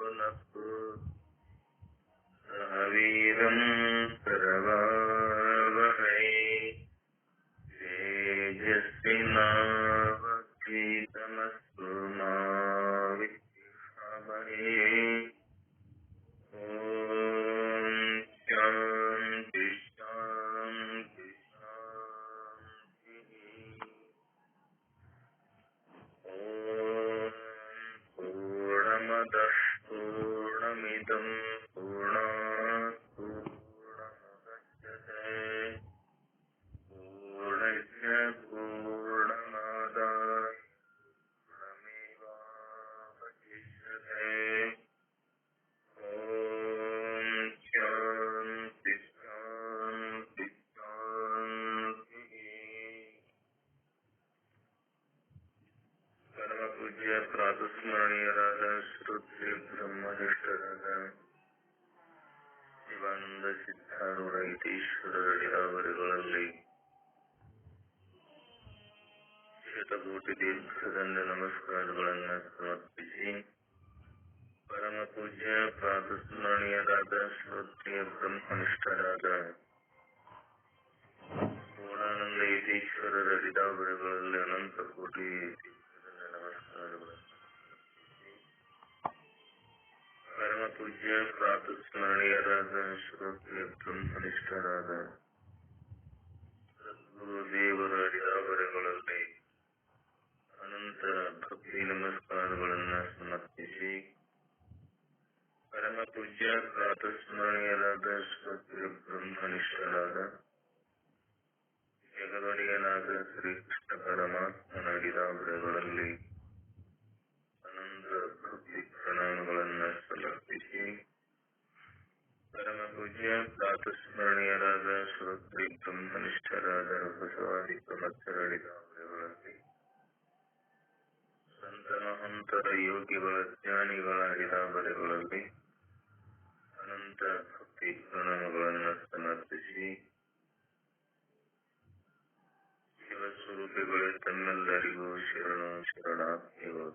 ಭುನಕ್ತು ಸಹ ವೀರಂ ಕರವಾವಹೈ ತೇಜಸ್ವಿನಾವಧೀತಮಸ್ತು ಮಾ ವಿದ್ವಿಷಾವಹೈ. ಓಂ ಶಾಂತಿ ಶಾಂತಿ ಶಾಂತಿ. ಓಂ ಪೂರ್ಣಮದಃ ಪೂರ್ಣಮಿದಂ ಪೂರ್ಣಾತ್ ಪೂರ್ಣಮುದಚ್ಯತೆ ಪೂರ್ಣಸ್ಯ ಪೂರ್ಣಮಾದಾಯ ಪೂರ್ಣಮೇವಾವಶಿಷ್ಯತೆ. ಓಂ ಶಾಂತಿ ಶಾಂತಿ ಶಾಂತಿ. ಪರಮ ಪೂಜ್ಯ ಪ್ರಾತಸ್ಮರಣೀಯರಾದ ಶ್ರೋತ್ರಿಯ ಬ್ರಹ್ಮನಿಷ್ಠರಾದ ಶಿವಾನಂದ ಸಿದ್ಧಾರೂಢ ಯತೀಶ್ವರರಿರುವವರುಗಳಲ್ಲಿ ಶತಕೋಟಿ ದೀರ್ಘದಂಡ ನಮಸ್ಕಾರಗಳನ್ನು ಸಮರ್ಪಿಸಿ, ಪರಮ ಪೂಜ್ಯ ಪ್ರಾತಸ್ಮರಣೀಯರಾದ ಶ್ರೋತ್ರಿಯ ಬ್ರಹ್ಮನಿಷ್ಠರಾದ ಪೂರ್ಣಾನಂದ ಯತೀಶ್ವರರಿರುವವರುಗಳಲ್ಲಿ ಅನಂತ ಕೋಟಿ ನಮಸ್ಕಾರಗಳನ್ನು ಸಮರ್ಪಿಸಿ, ಪರಮ ಪೂಜ್ಯ ಪ್ರಾತಸ್ಮರಣೀಯರಾದ ಶ್ರೋತ್ರಿಯ ಬ್ರಹ್ಮನಿಷ್ಠರಾದ ಸದ್ಗುರುದೇವರ ಅಡಿದಾವರೆಗಳಲ್ಲಿ ಅನಂತ ಭಕ್ತಿ ನಮಸ್ಕಾರಗಳನ್ನು ಸಮರ್ಪಿಸಿ, ಪರಮ ಪೂಜ್ಯ ಪ್ರಾತಸ್ಮರಣೀಯರಾದ ಶ್ರೋತ್ರಿಯ ಬ್ರಹ್ಮನಿಷ್ಠರಾದ ಜಗದೊಡೆಯನಾದ ಶ್ರೀಕೃಷ್ಣ ಪರಮಾತ್ಮನ ಅಡಿದಾವರೆಗಳಲ್ಲಿ ಅನಂತ ಭಕ್ತಿ ಪ್ರಣಾಮಗಳನ್ನು ಸಮರ್ಪಿಸಿ, ಪರಮ ಪೂಜ್ಯ ಪ್ರಾತಸ್ಮರಣೀಯರಾದ ಶ್ರೋತ್ರಿಯ ಬ್ರಹ್ಮನಿಷ್ಠರಾದ ಬಸವಾದಿ ಪ್ರಮಥರ ಅಡಿದಾವರೆಗಳಲ್ಲಿ ಸಂತ ಮಹಂತರ ಯೋಗಿಗಳ ಜ್ಞಾನಿಗಳ ಅಡಿದಾವರೆಗಳಲ್ಲಿ ಅನಂತ ಭಕ್ತಿ ಪ್ರಣಾಮಗಳನ್ನು ಸಮರ್ಪಿಸಿ, ಶಿವಸ್ವರೂಪಿಗಳೇ ತಮ್ಮೆಲ್ಲರಿಗೂ ಶರಣು ಶರಣಾರ್ಥಿಗಳು.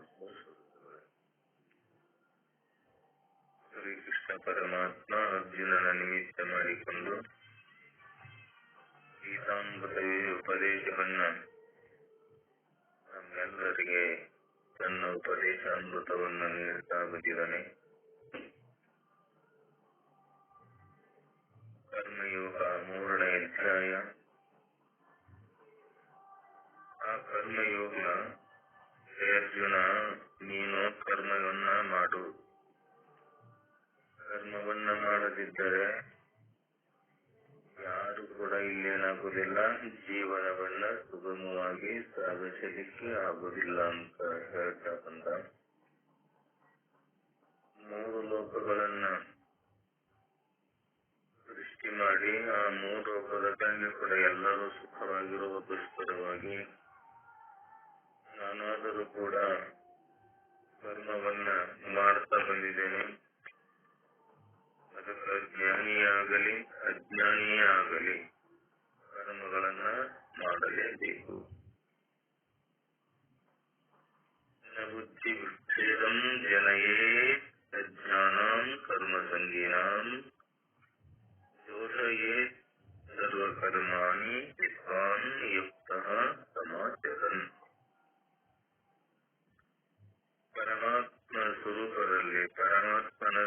ಶ್ರೀಕೃಷ್ಣ ಪರಮಾತ್ಮ ಅರ್ಜುನನ ನಿಮಿತ್ತ ಮಾಡಿಕೊಂಡು ಗೀತಾಮೃತ ಉಪದೇಶವನ್ನ ನಮ್ಮೆಲ್ಲರಿಗೆ ತನ್ನ ಉಪದೇಶಾಮೃತವನ್ನು ನೀಡುತ್ತಾ ಬಂದಿದ್ದಾನೆ. ಕರ್ಮಯೋಗ 3ನೇ ಅಧ್ಯಾಯ. ಆ ಕರ್ಮಯೋಗ, ಅರ್ಜುನ ನೀನು ಕರ್ಮವನ್ನ ಮಾಡು, ಕರ್ಮವನ್ನ ಮಾಡದಿದ್ದರೆ ಯಾರು ಕೂಡ ಇಲ್ಲೇನಾಗುವುದಿಲ್ಲ, ಜೀವನವನ್ನ ಸುಗಮವಾಗಿ ಸಾಗಿಸಲಿಕ್ಕೆ ಆಗುವುದಿಲ್ಲ ಅಂತ ಹೇಳ್ತಾ ಬಂದ. 3 ಲೋಕಗಳನ್ನ ಸೃಷ್ಟಿ ಮಾಡಿ ಆ 3 ಲೋಕದಲ್ಲಿ ಕೂಡ ಎಲ್ಲರೂ ಸುಖವಾಗಿರುವುದಕ್ಕೋಸ್ಕರವಾಗಿ ನಾನಾದರೂ ಕೂಡ ಕರ್ಮವನ್ನ ಮಾಡ್ತಾ ಬಂದಿದ್ದೇನೆ. ಅದಕ್ಕೆ ಜ್ಞಾನಿಯೇ ಆಗಲಿ ಅಜ್ಞಾನಿಯೇ ಆಗಲಿ ಕರ್ಮಗಳನ್ನ ಮಾಡಲೇಬೇಕು. ನ ಬುದ್ಧಿ ವಿಚ್ಛೇದಂ ಜನಯೇ ಅಜ್ಞಾನಾಂ ಕರ್ಮ ಸಂಗೀನಾಂ ದೋಷಯೇ ಸರ್ವಕರ್ಮಾಣಿ ವಿದ್ವಾನ್ ಯುಕ್ತಃ ಸಮಾಚರನ್. ಪರಮಾತ್ಮನ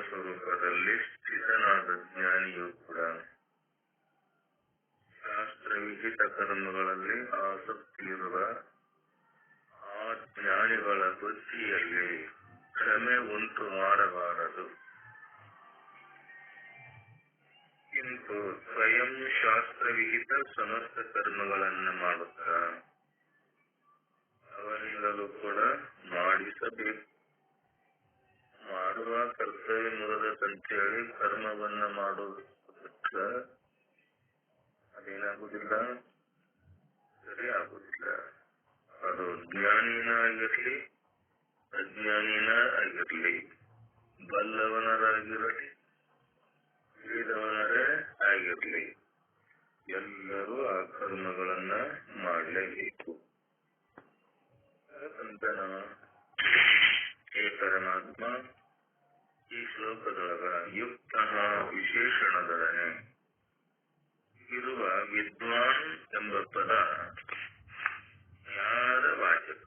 ಸ್ವರೂಪದಲ್ಲಿ ಸ್ಥಿತನಾದ ಜ್ಞಾನಿಯು ಕೂಡ ಶಾಸ್ತ್ರವಿಹಿತ ಕರ್ಮಗಳಲ್ಲಿ ಆಸಕ್ತಿ ಇರುವ ಆ ಜ್ಞಾನಿಗಳ ಬುದ್ಧಿಯಲ್ಲಿ ಭ್ರಮೆ ಉಂಟು ಮಾಡಬಾರದು. ಕಿಂತು ಸ್ವಯಂ ಶಾಸ್ತ್ರವಿಹಿತ ಸಮಸ್ತ ಕರ್ಮಗಳನ್ನು ಮಾಡುತ್ತಾ ಅವರಿಂದಲೂ ಕೂಡ ಮಾಡಿಸಬೇಕು. ಮಾಡುವ ಕರ್ತವ್ಯ ಮುರದಂತೇಳಿ ಕರ್ಮವನ್ನ ಮಾಡೋದಕ್ಕೆ ಅದೇನಾಗುದಿಲ್ಲ, ಸರಿ ಆಗುದಿಲ್ಲ. ಅದು ಜ್ಞಾನಿನ ಆಗಿರ್ಲಿ ಅಜ್ಞಾನಿನ ಆಗಿರ್ಲಿ, ಬಲ್ಲವನರಾಗಿರಲಿ ತಿಳಿದವನರೇ ಆಗಿರ್ಲಿ, ಎಲ್ಲರೂ ಆ ಕರ್ಮಗಳನ್ನ ಮಾಡಲೇಬೇಕು. ಅಂತನ ಹೇ ಪರಮಾತ್ಮ, ಈ ಶ್ಲೋಕದೊಳಗ ಯುಕ್ತ ವಿಶೇಷಣದೊಡನೆ ಇರುವ ವಿದ್ವಾನ್ ಎಂಬ ಪದ ಯಾರ ವಾಚಕ,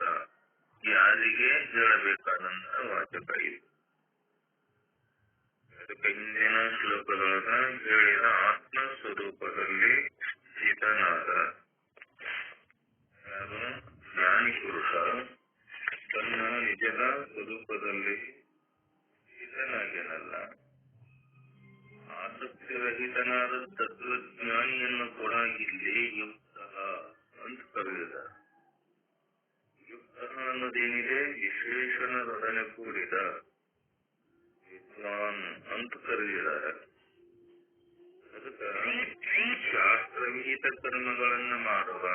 ಯಾರಿಗೆ ಹೇಳಬೇಕಾದಂತ ವಾಚಕ ಇದು. ಅದಕ್ಕೆ ಹಿಂದಿನ ಶ್ಲೋಕದೊಳಗ ಹೇಳಿದ ಆತ್ಮ ಸ್ವರೂಪದಲ್ಲಿ ಸ್ಥಿತನಾದ ಯಾರು ಜ್ಞಾನಿ ಪುರುಷ ತನ್ನ ನಿಜದ ಸ್ವರೂಪದಲ್ಲಿ ಸ್ಥಿತನಾಗೇನಲ್ಲ, ಆಸಕ್ತಿರಹಿತನಾದ ತತ್ವಜ್ಞಾನಿಯನ್ನು ಕೂಡ ಇಲ್ಲಿ ಯುಕ್ತ ಅಂತ ಕರೆದಿದ್ದಾರೆ. ಯುಕ್ತ ಅನ್ನೋದೇನಿದೆ, ವಿಶೇಷಣದೊಡನೆ ಕೂಡಿದ ವಿದ್ವಾನ್ ಅಂತ ಕರೆದಿದ್ದಾರೆ. ಅದಕ್ಕೆ ಶಾಸ್ತ್ರವಿಹಿತ ಕರ್ಮಗಳನ್ನ ಮಾಡುವ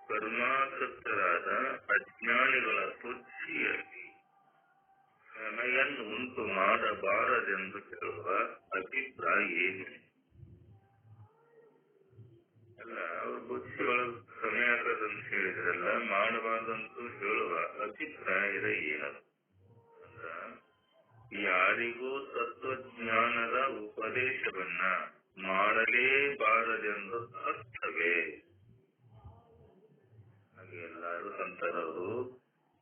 ಕರ್ಮಾಸಕ್ತರಾದ ಅಜ್ಞಾನಿಗಳ ಬುದ್ಧಿಯಲ್ಲಿ ಶ್ರಮೆಯನ್ನು ಉಂಟು ಮಾಡಬಾರದೆಂದು ಹೇಳುವ ಅಭಿಪ್ರಾಯ ಏನು? ಅಲ್ಲ, ಅವ್ರ ಬುದ್ಧಿಯೊಳಗೆ ಶ್ರಮೆ ಆಗದಂತ ಹೇಳಿದ್ರಲ್ಲ, ಮಾಡಬಾರ್ದಂತೂ ಹೇಳುವ ಅಭಿಪ್ರಾಯದ ಏನದು ಅಂದ್ರ, ಯಾರಿಗೂ ತತ್ವಜ್ಞಾನದ ಉಪದೇಶವನ್ನ ಮಾಡಲೇಬಾರದೆಂದು ಅರ್ಥವೇ? ಹಾಗೆ ಎಲ್ಲರೂ ಸಂತರವರು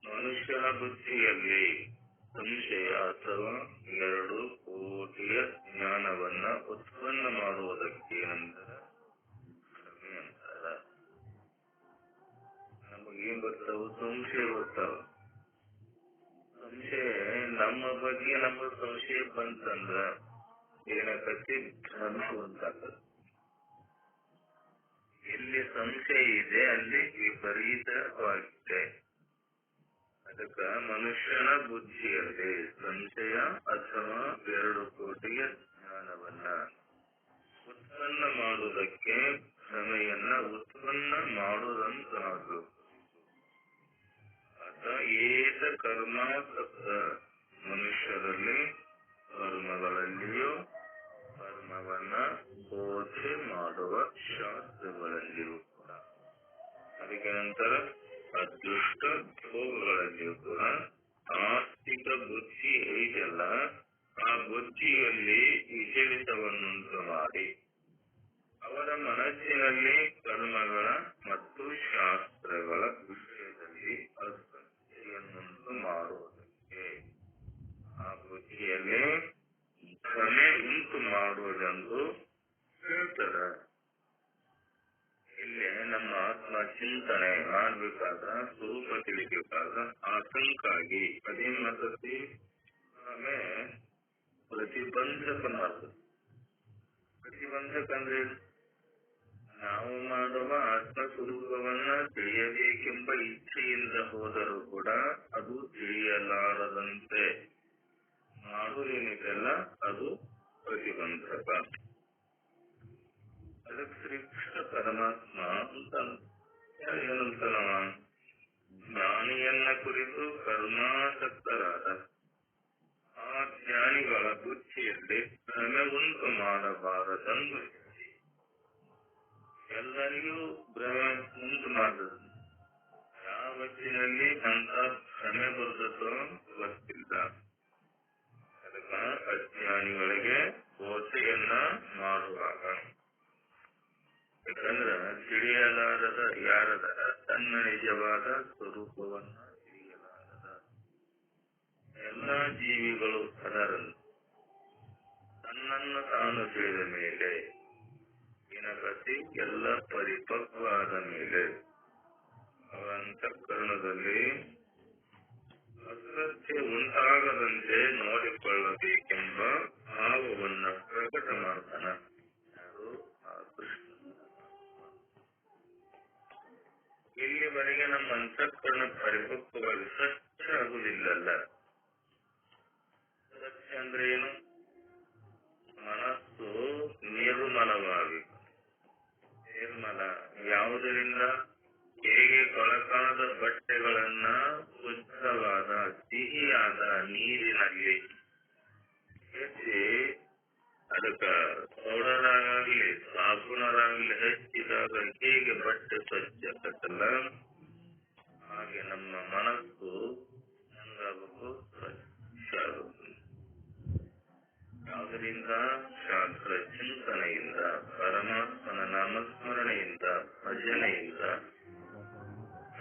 ಮನುಷ್ಯನ ಬುದ್ಧಿಯಲ್ಲಿ ಸಂಶಯ ಅಥವಾ 2 ಕೋಟಿಯ ಜ್ಞಾನವನ್ನ ಉತ್ಪನ್ನ ಮಾಡುವುದಕ್ಕೆ ಏನಂತಾರ? ಶ್ರಮೆ ಅಂತಾರ. ನಮಗೇನ್ ಬರ್ತಾವ? ಸಂಶಯ ಬರ್ತಾವ. ಸಂಶಯ ನಮ್ಮ ಬಗ್ಗೆ ನಮಗ ಸಂಶಯ ಬಂತಂದ್ರ ಏನಕತಿ? ಭ್ರಮೆ ಉಂಟಾಗ್ತದೆ. ಎಲ್ಲಿ ಸಂಶಯ ಇದೆ ಅಲ್ಲಿ ವಿಪರೀತವಾಗಿದೆ. ಅದಕ್ಕ ಮನುಷ್ಯನ ಬುದ್ಧಿಯಲ್ಲಿ ಸಂಶಯ ಅಥವಾ 2 ಕೋಟಿಯ ಜ್ಞಾನವನ್ನ ಉತ್ಪನ್ನ ಮಾಡುವುದಕ್ಕೆ ಶ್ರಮೆಯನ್ನ ಉತ್ಪನ್ನ ಮಾಡುವುದಂತಾಗು. ಅಥ ಏತ ಕರ್ಮಾಸಕ್ತ ಮನುಷ್ಯರಲ್ಲಿ ಕರ್ಮಗಳಲ್ಲಿಯೂ ಕರ್ಮವನ್ನ ಬೋಧೆ ಮಾಡುವ ಶಾಸ್ತ್ರಗಳಲ್ಲಿಯೂ ಕೂಡ, ಅದಕ್ಕೆ ನಂತರ ಅದೃಷ್ಟ ಭೋಗಗಳಲ್ಲಿಯೂ ಕೂಡ ಆಸ್ತಿಕ ಬುದ್ಧಿ ಇದೆಯಲ್ಲ, ಆ ಬುದ್ಧಿಯಲ್ಲಿ ವಿಚಲಿತವನ್ನುಂಟು ಮಾಡಿ ಅವರ ಮನಸ್ಸಿನಲ್ಲಿ ಕರ್ಮಗಳ ಮತ್ತು ಶಾಸ್ತ್ರಗಳ ವಿಷಯದಲ್ಲಿ ಅಸಕ್ತಿಯನ್ನುಂಟು ಮಾಡುವುದಕ್ಕೆ, ಆ ಬುದ್ಧಿಯಲ್ಲಿ ಭ್ರಮೆ ಉಂಟು ಮಾಡುವುದೆಂದು ಹೇಳ್ತಾರ. ಇಲ್ಲಿ ನಮ್ಮ ಆತ್ಮ ಚಿಂತನೆ ಮಾಡ್ಬೇಕಾದ, ಸ್ವರೂಪ ತಿಳಿಬೇಕಾದ ಆತಂಕಾಗಿ ಅದೇನ್ ಮಾಡ್ತತಿ? ಭ್ರಮೆ ಪ್ರತಿಬಂಧಕ ಮಾಡ್ತದೆ. ಪ್ರತಿಬಂಧಕ ಅಂದ್ರೆ ನಾವು ಮಾಡುವ ಆತ್ಮಸ್ವರೂಪವನ್ನ ತಿಳಿಯಬೇಕೆಂಬ ಇಚ್ಛೆಯಿಂದ ಹೋದರೂ ಕೂಡ ಅದು ತಿಳಿಯಲಾರದಂತೆ ಮಾಡುವುದೇನಿದೆಯಲ್ಲ ಅದು ಪ್ರತಿಬಂಧಕ. ಅದಕ್ಕೆ ಶ್ರೀಕೃಷ್ಣ ಪರಮಾತ್ಮ ಅಂತ ಏನಂತಾನವ? ಜ್ಞಾನಿಯನ್ನ ಕುರಿತು ಕರ್ಮಾಸಕ್ತರಾದ ಆ ಜ್ಞಾನಿಗಳ ಬುದ್ಧಿಯಲ್ಲಿ ಭ್ರಮೆ ಉಂಟು ಮಾಡಬಾರದೆಂದು. ಎಲ್ಲರಿಗೂ ಭ್ರಮೆ ಉಂಟು ಮಾಡುದು. ಯಾವ ಹೊತ್ತಿನಲ್ಲಿ ಅಂತ ಭ್ರಮೆ ಬರುತ್ತೋ ಗೊತ್ತಿಲ್ಲ. ಅದಕ್ಕ ಅಜ್ಞಾನಿಗಳಿಗೆ ಬೋಧೆಯನ್ನ ಮಾಡುವಾಗ, ಯಾಕಂದ್ರ ತಿಳಿಯಲಾರದ ಯಾರದ ತನ್ನ ನಿಜವಾದ ಸ್ವರೂಪವನ್ನ ತಿಳಿಯಲಾರದ ಎಲ್ಲಾ ಜೀವಿಗಳು ಅದರನ್ನು ತನ್ನನ್ನು ತಾನು ತಿಳಿದ ಮೇಲೆ ದಿನಗತಿ ಎಲ್ಲ ಪರಿಪಕ್ವ ಆದ ಮೇಲೆ ಅವರ ಅಂತಃಕರಣದಲ್ಲಿ ಅಸತ್ಯ ಉಂಟಾಗದಂತೆ ನೋಡಿಕೊಳ್ಳಬೇಕೆಂಬ ಭಾವವನ್ನ ಪ್ರಕಟ ಮಾಡ್ತಾನ. ಯಾರು? ಆ ಕೃಷ್ಣ. ಇಲ್ಲಿವರೆಗೆ ನಮ್ಮ ಅಂತಃಕರಣ ಪರಿಪಕ್ವವಾಗಿ ಸ್ವಚ್ಛ ಆಗುವುದಿಲ್ಲಲ್ಲ. ಸ್ವಚ್ಛ ಅಂದ್ರೆ ಏನು? ಮನಸ್ಸು ನಿರ್ಮಲವಾಗಬೇಕು. ನಿರ್ಮಲ ಯಾವುದರಿಂದ? ಹೇಗೆ ಕೊಳಕಾದ ಬಟ್ಟೆಗಳನ್ನ ಶುದ್ಧವಾದ ಸಿಹಿಯಾದ ನೀರಿನಲ್ಲಿ ಹೆಚ್ಚಿ ಅದಕ್ಕ ಪೌಡರಾಗಲಿ ಸಾಬೂನರಾಗಲಿ ಹೆಚ್ಚಿದಾಗ ಹೇಗೆ ಬಟ್ಟೆ ಸ್ವಚ್ಛ ಆಗತ್ತಲ್ಲ, ಹಾಗೆ ನಮ್ಮ ಮನಸ್ಸು ಹೆಂಗಾಗಬೇಕು? ಸ್ವಚ್ಛ ಆಗುತ್ತೆ. ಆದ್ದರಿಂದ ಶಾಸ್ತ್ರ ಚಿಂತನೆಯಿಂದ, ಪರಮಾತ್ಮನ ನಾಮಸ್ಮರಣೆಯಿಂದ, ಭಜನೆಯಿಂದ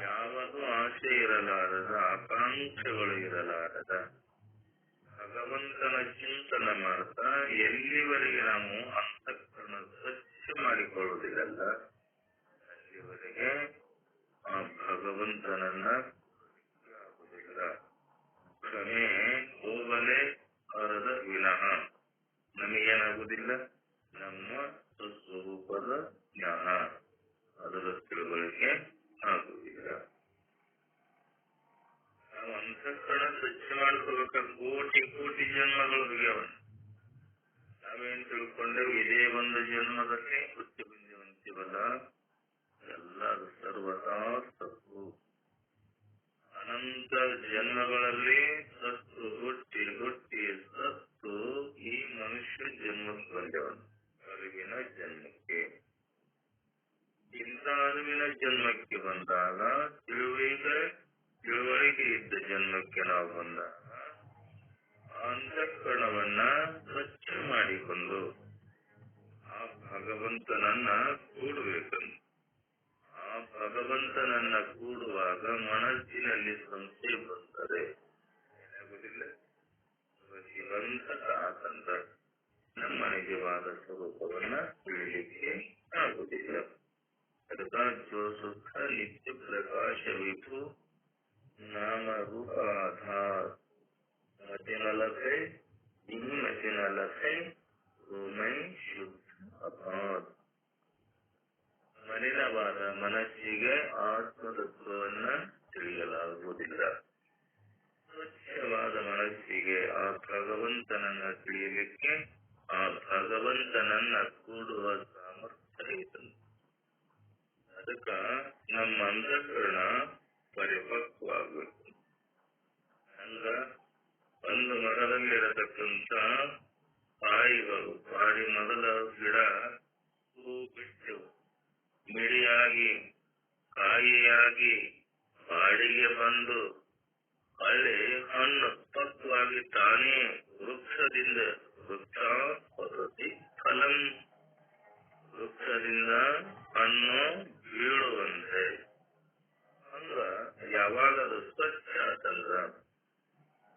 ಯಾವುದು ಆಸೆ ಇರಲಾರದ, ಆಕಾಂಕ್ಷೆಗಳು ಇರಲಾರದ ಭಗವಂತನ ಚಿಂತನ ಮಾಡ್ತಾ ಎಲ್ಲಿವರೆಗೆ ನಾವು ಅಂತಃಕರಣ ಸ್ವಚ್ಛ ಮಾಡಿಕೊಳ್ಳುವುದಿಲ್ಲ ಅಲ್ಲಿವರೆಗೆ ಆ ಭಗವಂತನನ್ನ ಆಗುವುದಿಲ್ಲ. ಕ್ಷಮೆ ಹೋಗಲೇ ಅರದ ವಿನಃ ನಮಗೇನಾಗುವುದಿಲ್ಲ, ನಮ್ಮ ಸ್ವಸ್ವರೂಪದ ಜ್ಞಾನ ಅದರ ತಿಳುವಳಿಕೆ ಆಗುವುದಿಲ್ಲ. ನಾವು ಅಂತಃಕರಣ ಸ್ವಚ್ಛ ಮಾಡ್ಕೋಬೇಕಾದ್ರೆ ಕೋಟಿ ಕೋಟಿ ಜನ್ಮಗಳು ಹೋಗ್ಯಾವ. ನಾವೇನ್ ತಿಳ್ಕೊಂಡೇವು, ಇದೇ ಒಂದು ಜನ್ಮದಲ್ಲಿ ಹುಟ್ಟಿ ಬಂದಿವಂತೀವಲ್ಲ, ಎಲ್ಲ ಅದು ಸರ್ವತಾ ತಪ್ಪು. ಅನಂತ ಜನ್ಮಗಳಲ್ಲಿ ಸತ್ತು ಹುಟ್ಟಿ ಹುಟ್ಟಿ ಸತ್ತು ಈ ಮನುಷ್ಯ ಜನ್ಮಕ್ಕೆ ಬಂದವನು. ಅರಿವಿನ ಜನ್ಮಕ್ಕೆ, ಇಂಥ ಅರಿವಿನ ಜನ್ಮಕ್ಕೆ ಬಂದಾಗ ತಿಳುವಳಿಕೆ ಇದ್ದ ಜನ್ಮಕ್ಕೆ ನಾವು ಬಂದಾಗ ಅಂತಃಕರಣವನ್ನ ಸ್ವಚ್ಛ ಮಾಡಿಕೊಂಡು ಆ ಭಗವಂತನನ್ನ ಕೂಡಬೇಕಂತ. ಆ ಭಗವಂತನನ್ನ ಕೂಡುವಾಗ ಮನಸ್ಸಿನಲ್ಲಿ ಸಂಶಯ ಬರುತ್ತದೆ, ಏನಾಗುವುದಿಲ್ಲ, ಶಿವಂತ ಆತಂದ ನಮ್ಮ ನಿಜವಾದ ಸ್ವರೂಪವನ್ನ ತಿಳಿಲಿಕ್ಕೆ ಆಗುವುದಿಲ್ಲ. ಅದಕ್ಕ ಜೋ ಸುಖ ನಿತ್ಯ ಪ್ರಕಾಶ ವಿಭು ನಾಮ ರೂಪ ಆಧಾರ್ ಮತಿನಲಸೆ ಮತಿನಲಸೆ ಭೂಮೈ ಶುದ್ಧ ಅಭಾತ್. ಮಲಿನವಾದ ಮನಸ್ಸಿಗೆ ಆತ್ಮತತ್ವವನ್ನ ತಿಳಿಯಲಾಗುವುದಿಲ್ಲ. ಸ್ವಚ್ಛವಾದ ಮನಸ್ಸಿಗೆ ಆ ಭಗವಂತನನ್ನ ತಿಳಿಯಲಿಕ್ಕೆ, ಆ ಭಗವಂತನನ್ನ ಕೂಡುವ ಸಾಮರ್ಥ್ಯ ಇದೆ. ಅದಕ್ಕ ನಮ್ಮ ಅಂತಃಕರಣ ಪರಿಪಕ್ವವಾಗಬೇಕು. ಹಂಗ ಒಂದು ಮರದಲ್ಲಿರತಕ್ಕಂಥ ಕಾಯಿಗಳು, ಬಾಡಿ ಮೊದಲ ಗಿಡ ಹೂ ಬಿಟ್ಟು ಮಿಡಿಯಾಗಿ ಕಾಯಿಯಾಗಿ ಬಾಡಿಗೆ ಬಂದು ಅಲ್ಲಿ ಹಣ್ಣು ಪಕ್ವಾಗಿ ತಾನೇ ವೃಕ್ಷದಿಂದ ವೃಕ್ಷ ಪದ್ಧತಿ ಫಲಂ, ವೃಕ್ಷದಿಂದ ಹಣ್ಣು ಬೀಳುವಂತೆ. ಅಂದ್ರ ಯಾವಾಗ ಅದು ಸ್ವಚ್ಛ ಆತಂದ್ರ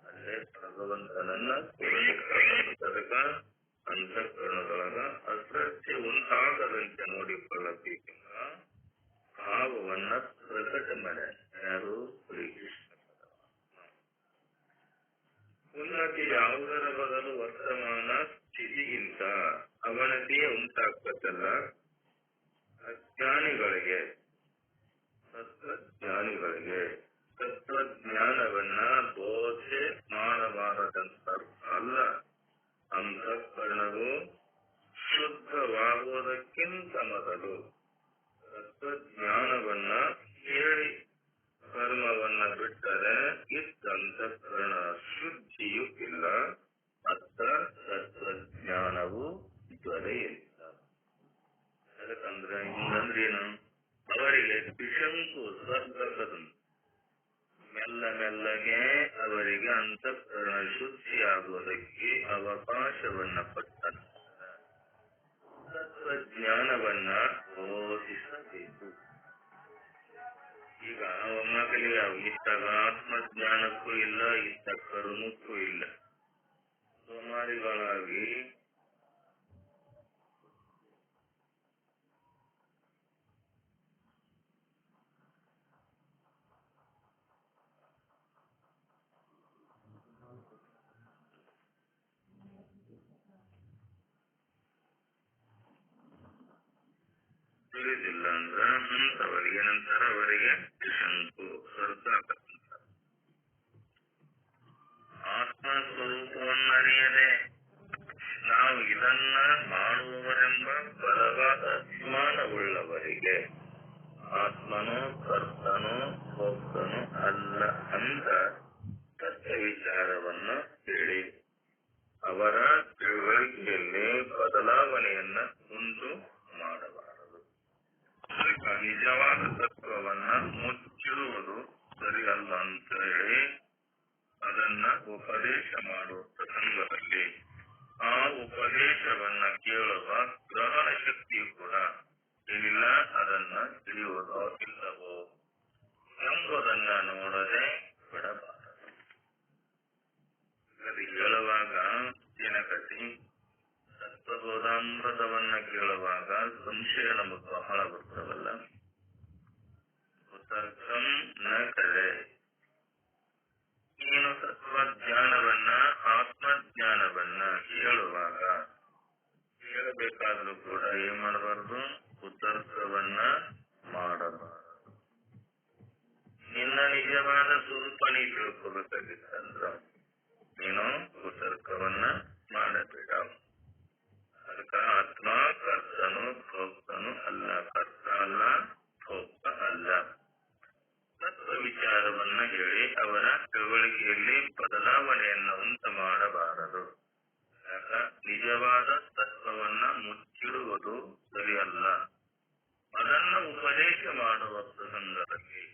ಅಲ್ಲೇ ಭಗವಂತನನ್ನ ತದಕ ಅಂತಃಕರಣದೊಳಗ ಅಸ್ವಚ್ಛ ಉಂಟಾಗದಂತೆ ನೋಡಿಕೊಳ್ಳಬೇಕೆಂಬ ಭಾವವನ್ನ ಪ್ರಕಟ ಮಾಡ ಯಾರು ಶ್ರೀಕೃಷ್ಣ. ಉನ್ನತಿ ಯಾವುದರ ಬದಲು ವರ್ತಮಾನ ಸ್ಥಿತಿಗಿಂತ ಅವನತಿಯೇ ಉಂಟಾಗ್ತದಲ್ಲ, ಅಜ್ಞಾನಿಗಳಿಗೆ ತತ್ವಜ್ಞಾನಿಗಳಿಗೆ ತತ್ವಜ್ಞಾನವನ್ನ ಬೋಧೆ ಮಾಡಬಾರದಂತ ಅಲ್ಲ. ಅಂತಃಕರಣವು ಶುದ್ಧವಾಗುವುದಕ್ಕಿಂತ ಮೊದಲು ತತ್ವಜ್ಞಾನವನ್ನ ಹೇಳಿ ಕರ್ಮವನ್ನ ಬಿಟ್ಟರೆ ಇತ್ತಂತಃಕರಣ ಶುದ್ಧಿಯೂ ಇಲ್ಲ, ಅತ್ತ ತತ್ವಜ್ಞಾನವು ದೊರೆಯಿಲ್ಲ. ಯಾಕಂದ್ರೆ ಹಿಂಗಂದ್ರೇನು, ಅವರಿಗೆ ತ್ರಿಶಂಕು ಸ್ವರ್ಗದಂತೆ ಮೆಲ್ಲ ಮೆಲ್ಲಗೆ ಅವರಿಗೆ ಅಂತಃಕರಣ ಶುದ್ಧಿಯಾಗುವುದಕ್ಕೆ ಅವಕಾಶವನ್ನ ಕೊಟ್ಟ ತತ್ವಜ್ಞಾನವನ್ನ ಬೋಧಿಸಬೇಕು. ಈಗ ಮಕ್ಕಳಿಗೆ ಇತ್ತಾಗ ಆತ್ಮಜ್ಞಾನಕ್ಕೂ ಇಲ್ಲ, ಇತ್ತ ಕರ್ಮಕ್ಕೂ ಇಲ್ಲ. ಸೋಮಾರಿಗಳಾಗಿ ತಿಳಿದಿಲ್ಲ ಅಂದ್ರ ಅವರಿಗೆ ನಂತರ ಅವರಿಗೆ ಶಂಕು ಸ್ವರ್ಗ. ಆತ್ಮ ಸ್ವರೂಪವನ್ನರಿಯದೆ ನಾವು ಇದನ್ನ ಮಾಡುವವರೆಂಬ ಬಲವಾದ ಅಭಿಮಾನವುಳ್ಳವರಿಗೆ ಆತ್ಮನೋ ಕರ್ತನೋ ಭೋಕ್ತನೋ ಅಲ್ಲ ಅಂತ ತತ್ವ ವಿಚಾರವನ್ನ ಹೇಳಿ ಅವರ ತಿಳುವಳಿಕೆಯಲ್ಲಿ ಬದಲಾವಣೆಯನ್ನ ಉಂಟು ಮಾಡಬಾರದು. ನಿಜವಾದ ತತ್ವವನ್ನ ಮುಚ್ಚಿಡುವುದು ಸರಿಯಲ್ಲ ಅಂತ ಹೇಳಿ ಅದನ್ನ ಉಪದೇಶ ಮಾಡುವ ಪ್ರಸಂಗದಲ್ಲಿ ಆ ಪದಾಮೃತವನ್ನ ಕೇಳುವಾಗ ಸಂಶಯ ನಮಗೆ ಬಹಳ ಬರ್ತವಲ್ಲ. ಕುತರ್ಕಂ ನ ಕರೆ. ನೀನು ತತ್ವಜ್ಞಾನವನ್ನ ಆತ್ಮಜ್ಞಾನವನ್ನ ಕೇಳುವಾಗ ಕೇಳಬೇಕಾದ್ರೂ ಕೂಡ ಏನ್ ಮಾಡಬಾರ್ದು? ಕುತರ್ಕವನ್ನ ಮಾಡಬಾರದು. ನಿನ್ನ ನಿಜವಾದ ಸ್ವರೂಪ ನೀ ತಿಳ್ಕೋಬೇಕಾಗಿತ್ತಂದ್ರ ನೀನು ಕುತರ್ಕವನ್ನ ಮಾಡಬೇಡ. ಅದಕ್ಕ ಆತ್ಮ ಕರ್ತನು ಭೋಕ್ತನು ಅಲ್ಲ, ಕರ್ತ ಅಲ್ಲ, ಭೋಕ್ತ ಅಲ್ಲ. ತತ್ವ ವಿಚಾರವನ್ನ ಹೇಳಿ ಅವರ ತಿಳುವಳಿಕೆಯಲ್ಲಿ ಬದಲಾವಣೆಯನ್ನು ಉಂಟು ಮಾಡಬಾರದು. ಯಾಕ? ನಿಜವಾದ ತತ್ವವನ್ನ ಮುಚ್ಚಿಡುವುದು ಸರಿಯಲ್ಲ. ಅದನ್ನು ಉಪದೇಶ ಮಾಡುವ ಸಂದರ್ಭದಲ್ಲಿ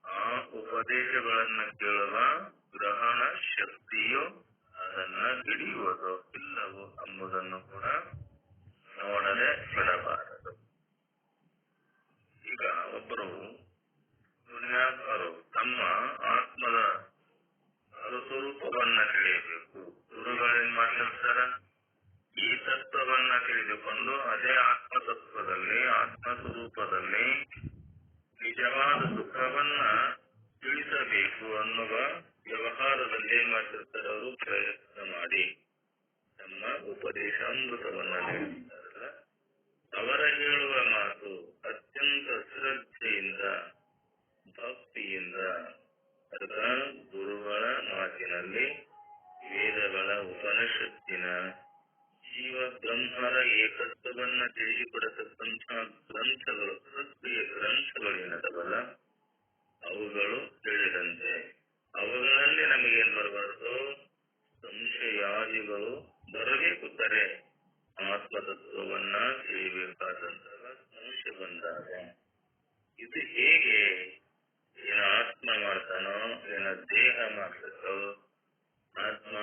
ಆ ಉಪದೇಶಗಳನ್ನ ಕೇಳುವ ಗ್ರಹಣ ಶಕ್ತಿಯು ಅದನ್ನ ಹಿಡಿಯುವುದು ಇಲ್ಲವೋ ಎಂಬುದನ್ನು ಕೂಡ ನೋಡದೆ ಬಿಡಬಾರದು. ಈಗ ಒಬ್ಬರು ಪುಣ್ಯಾತ್ಮರು ತಮ್ಮ ಆತ್ಮದ ಸ್ವರೂಪವನ್ನ ತಿಳಿಯಬೇಕು. ಗುರುಗಳೇನ್ ಮಾಡಿರ್ತಾರ? ಈ ತತ್ವವನ್ನ ತಿಳಿದುಕೊಂಡು ಅದೇ ಆತ್ಮತತ್ವದಲ್ಲಿ ಆತ್ಮಸ್ವರೂಪದಲ್ಲಿ ನಿಜವಾದ ಸುಖವನ್ನ ತಿಳಿಸಬೇಕು ಅನ್ನುವ ವ್ಯವಹಾರದಲ್ಲಿ ಏನ್ ಮಾಡಿರ್ತಾರೆ? ಅವರು ಪ್ರಯತ್ನ ಮಾಡಿ ತಮ್ಮ ಉಪದೇಶಾಮೃತವನ್ನ ನೀಡಿರ್ತಾರಲ್ಲ, ಅವರ ಹೇಳುವ ಮಾತು ಅತ್ಯಂತ ಶ್ರದ್ಧೆಯಿಂದ ಭಕ್ತಿಯಿಂದ ಅದರ ಗುರುಗಳ ಮಾತಿನಲ್ಲಿ ವೇದಗಳ ಉಪನಿಷತ್ತಿನ ಜೀವ ಬ್ರಹ್ಮರ ಏಕತ್ವವನ್ನ ತಿಳಿಸಿಕೊಡತಕ್ಕಂತಹ ಗ್ರಂಥಗಳು, ಸಕ್ರಿಯ ಗ್ರಂಥಗಳೇನದವಲ್ಲ ಅವುಗಳು ತಿಳಿದಂತೆ ಅವುಗಳಲ್ಲಿ ನಮಗೇನ್ ಬರಬಾರದು? ಸಂಶಯಾದಿಗಳು ಬರಬೇಕು. ತಾರೆ ಆತ್ಮತತ್ವವನ್ನ ತಿಳಿಯಬೇಕಾದಂತಹ ಸಂಶಯ ಬಂದಾಗ ಇದು ಹೇಗೆ? ಏನ ಆತ್ಮ ಮಾಡ್ತಾನೋ, ಏನ ದೇಹ ಮಾಡ್ತೋ? ಆತ್ಮ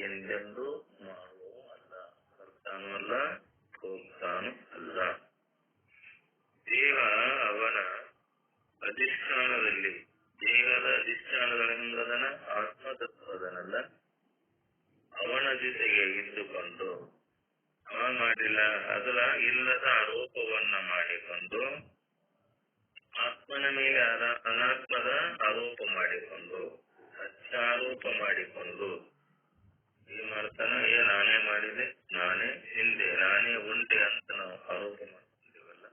ಎಂದೆಂದು ಮಾಡುವ ಅಲ್ಲ, ಕರ್ತಾನೂ ಅಲ್ಲ, ಭೋಕ್ತಾನೂ ಅಲ್ಲ. ದೇಹ ಅವನ ಅಧಿಷ್ಠಾನದಲ್ಲಿ, ದೇಹದ ಅಧಿಷ್ಠಾನಗಳಿಂದದನ ಆತ್ಮತತ್ವದನಲ್ಲ, ಅವನ ಜೊತೆಗೆ ಇದ್ದುಕೊಂಡು ಅವ ಮಾಡಿಲ್ಲ ಅದರ ಇಲ್ಲದ ಆರೋಪವನ್ನ ಮಾಡಿಕೊಂಡು ಆತ್ಮನ ಮೇಲೆ ಅನಾತ್ಮದ ಆರೋಪ ಮಾಡಿಕೊಂಡು ಅತ್ಯಾರೋಪ ಮಾಡಿಕೊಂಡು ಏನ್ ಮಾಡ್ತಾನ? ನಾನೇ ಮಾಡಿದೆ, ನಾನೇ ಹಿಂದೆ, ನಾನೇ ಉಂಟೆ ಅಂತ ನಾವು ಆರೋಪ ಮಾಡ್ಕೊಂಡಿವಲ್ಲ.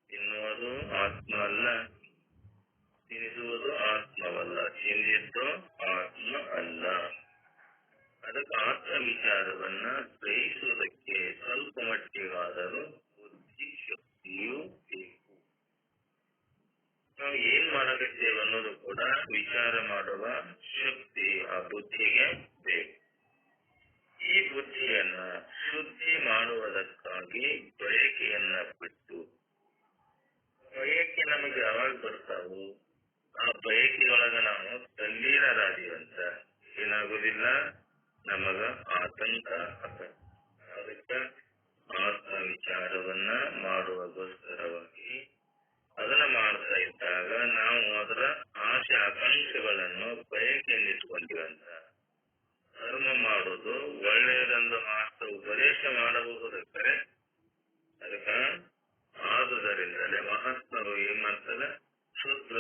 ತಿನ್ನುವುದು ಆತ್ಮ ಅಲ್ಲ, ತಿನ್ನಿಸುವುದು ಆತ್ಮವಲ್ಲ, ತಿಂದಿದ್ದು ಆತ್ಮ ಅಲ್ಲ. ಅದಕ್ಕೆ ಆತ್ಮ ವಿಚಾರವನ್ನ ಗ್ರಹಿಸುವುದಕ್ಕೆ ಸ್ವಲ್ಪ ಮಟ್ಟಿಗಾದರೂ ಬುದ್ಧಿ ಶಕ್ತಿಯೂ ಬೇಕು. ನಾವು ಏನ್ ಮಾಡಬೇಕೇವೆ ಅನ್ನೋದು ಕೂಡ ವಿಚಾರ ಮಾಡುವ ಶಕ್ತಿ ಆ ಬುದ್ಧಿಗೆ ಬೇಕು. ಈ ಬುದ್ಧಿಯನ್ನ ಶುದ್ಧಿ ಮಾಡುವುದಕ್ಕಾಗಿ ಬಯಕೆಯನ್ನ ಬಿಟ್ಟು, ಬಯಕೆ ನಮಗೆ ಯಾವಾಗ ಬರ್ತಾವು? ಆ ಬಯಕೆಯೊಳಗ ನಾವು ತಲ್ಲೀನರಾದೀವಂತ ಏನಾಗುದಿಲ್ಲ, ನಮಗ ಆತಂಕ ಆಗ. ಅದಕ್ಕೆ ಆತ್ಮ ವಿಚಾರವನ್ನ ಮಾಡುವಗೋಸ್ಕರವಾಗಿ ಅದನ್ನ ಮಾಡ್ತಾ ಇದ್ದಾಗ ನಾವು ಅದರ ಆಶೆ ಆಕಾಂಕ್ಷೆಗಳನ್ನು ಬಯಕೆಯನ್ನಿಟ್ಕೊಂಡಿವಂತ ಧರ್ಮ ಮಾಡುವುದು ಒಳ್ಳೆಯದೆಂದು ಮಾತ್ರ ಉಪದೇಶ ಮಾಡಬಹುದಕ್ಕೆ. ಅದಕ್ಕ ಆದುದರಿಂದಲೇ ಮಹಾತ್ಮರು ಏನ್ ಮಾಡ್ತಾರೆ? ಶುದ್ಧ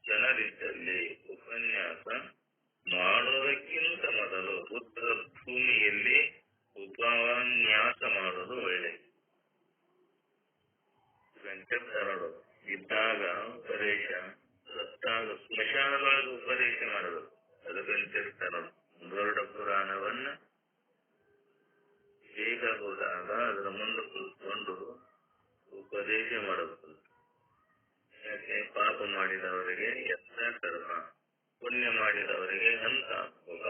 ಜನರಿದ್ದಲ್ಲಿ ಉಪನ್ಯಾಸ ಮಾಡುವುದಕ್ಕಿಂತ ಮೊದಲು ರುದ್ರ ಭೂಮಿಯಲ್ಲಿ ಉಪನ್ಯಾಸ ಮಾಡುವುದು ಒಳ್ಳೆಯದು. ವೆಂಕಟರಡು ಇದ್ದಾಗ ಉಪದೇಶ, ಸತ್ತಾಗ ಸ್ಮಶಾನದೊಳಗೆ ಉಪದೇಶ ಮಾಡಬೇಕು. ಅದು ವೆಂಕಟರಡು ಗರುಡ ಪುರಾಣವನ್ನ ಬೇಗ ಹೋದಾಗ ಅದರ ಮುಂದೆ ಕೂತ್ಕೊಂಡು ಉಪದೇಶ ಮಾಡಬೇಕು. ಯಾಕೆ? ಪಾಪ ಮಾಡಿದವರಿಗೆ ಎಂತ ಕರ್ಮ, ಪುಣ್ಯ ಮಾಡಿದವರಿಗೆ ಅಂತ ಭೋಗ.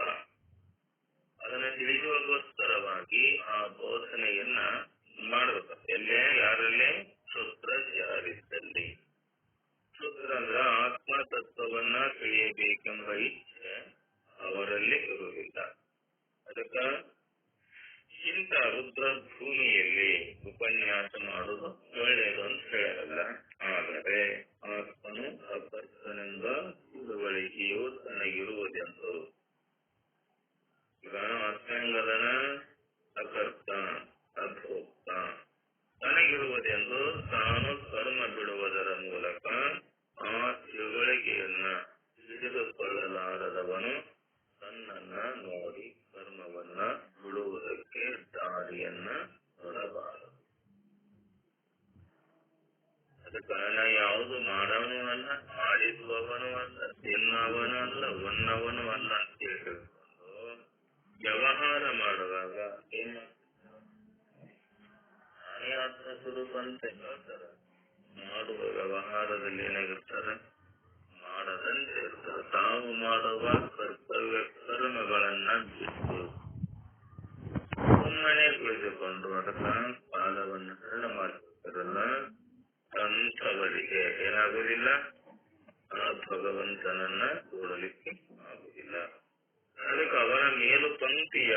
ಅದನ್ನು ತಿಳಿಸುವಗೋಸ್ಕರವಾಗಿ ಆ ಬೋಧನೆಯನ್ನ ಮಾಡಬೇಕು. ಎಲ್ಲೇ ಯಾರಲ್ಲೇ? ಶುದ್ರ ಯಾರಿದ್ದಲ್ಲಿ. ಶುದ್ರ ಅಂದ್ರ ಆತ್ಮ ತತ್ವವನ್ನ ತಿಳಿಯಬೇಕೆಂಬ ಇಚ್ಛೆ ಅವರಲ್ಲಿ ಇರುವುದಿಲ್ಲ. ಅದಕ್ಕ ಇಂಥ ರುದ್ರ ಭೂಮಿಯಲ್ಲಿ ಉಪನ್ಯಾಸ ಮಾಡುವುದು ಒಳ್ಳೆಯದು ಅಂತ ಹೇಳಲ್ಲ. ಆದರೆ ಆತ್ಮನು ಅಕರ್ತನೆಂಬ ತಿಳುವಳಿಕೆಯು ತನಗಿರುವುದೆಂದು. ಈಗ ಆತ್ಮಂಗದನ ಅಕರ್ತ, ಸ್ವರೂಪ ಅಂತ ಹೇಳ್ತಾರೆ. ಮಾಡುವ ವ್ಯವಹಾರದಲ್ಲಿ ಏನಾಗಿರ್ತಾರೆ, ಮಾಡದಂತೆ ಇರ್ತಾರೆ. ತಾವು ಮಾಡುವ ಕರ್ತವ್ಯ ಕರ್ಮಗಳನ್ನ ಬಿಟ್ಟು ಸುಮ್ಮನೆ ಕುಳಿತುಕೊಂಡು ಅದಕ್ಕ ಪಾದವನ್ನು ಹರಣ ಮಾಡ್ತಿರಲ್ಲ, ಅಂಥವರಿಗೆ ಏನಾಗುವುದಿಲ್ಲ, ಆ ಭಗವಂತನನ್ನ ಕೂಡಲಿಕ್ಕೆ ಆಗುವುದಿಲ್ಲ. ಅದಕ್ಕೆ ಅವನ ಮೇಲು ಪಂಕ್ತಿಯ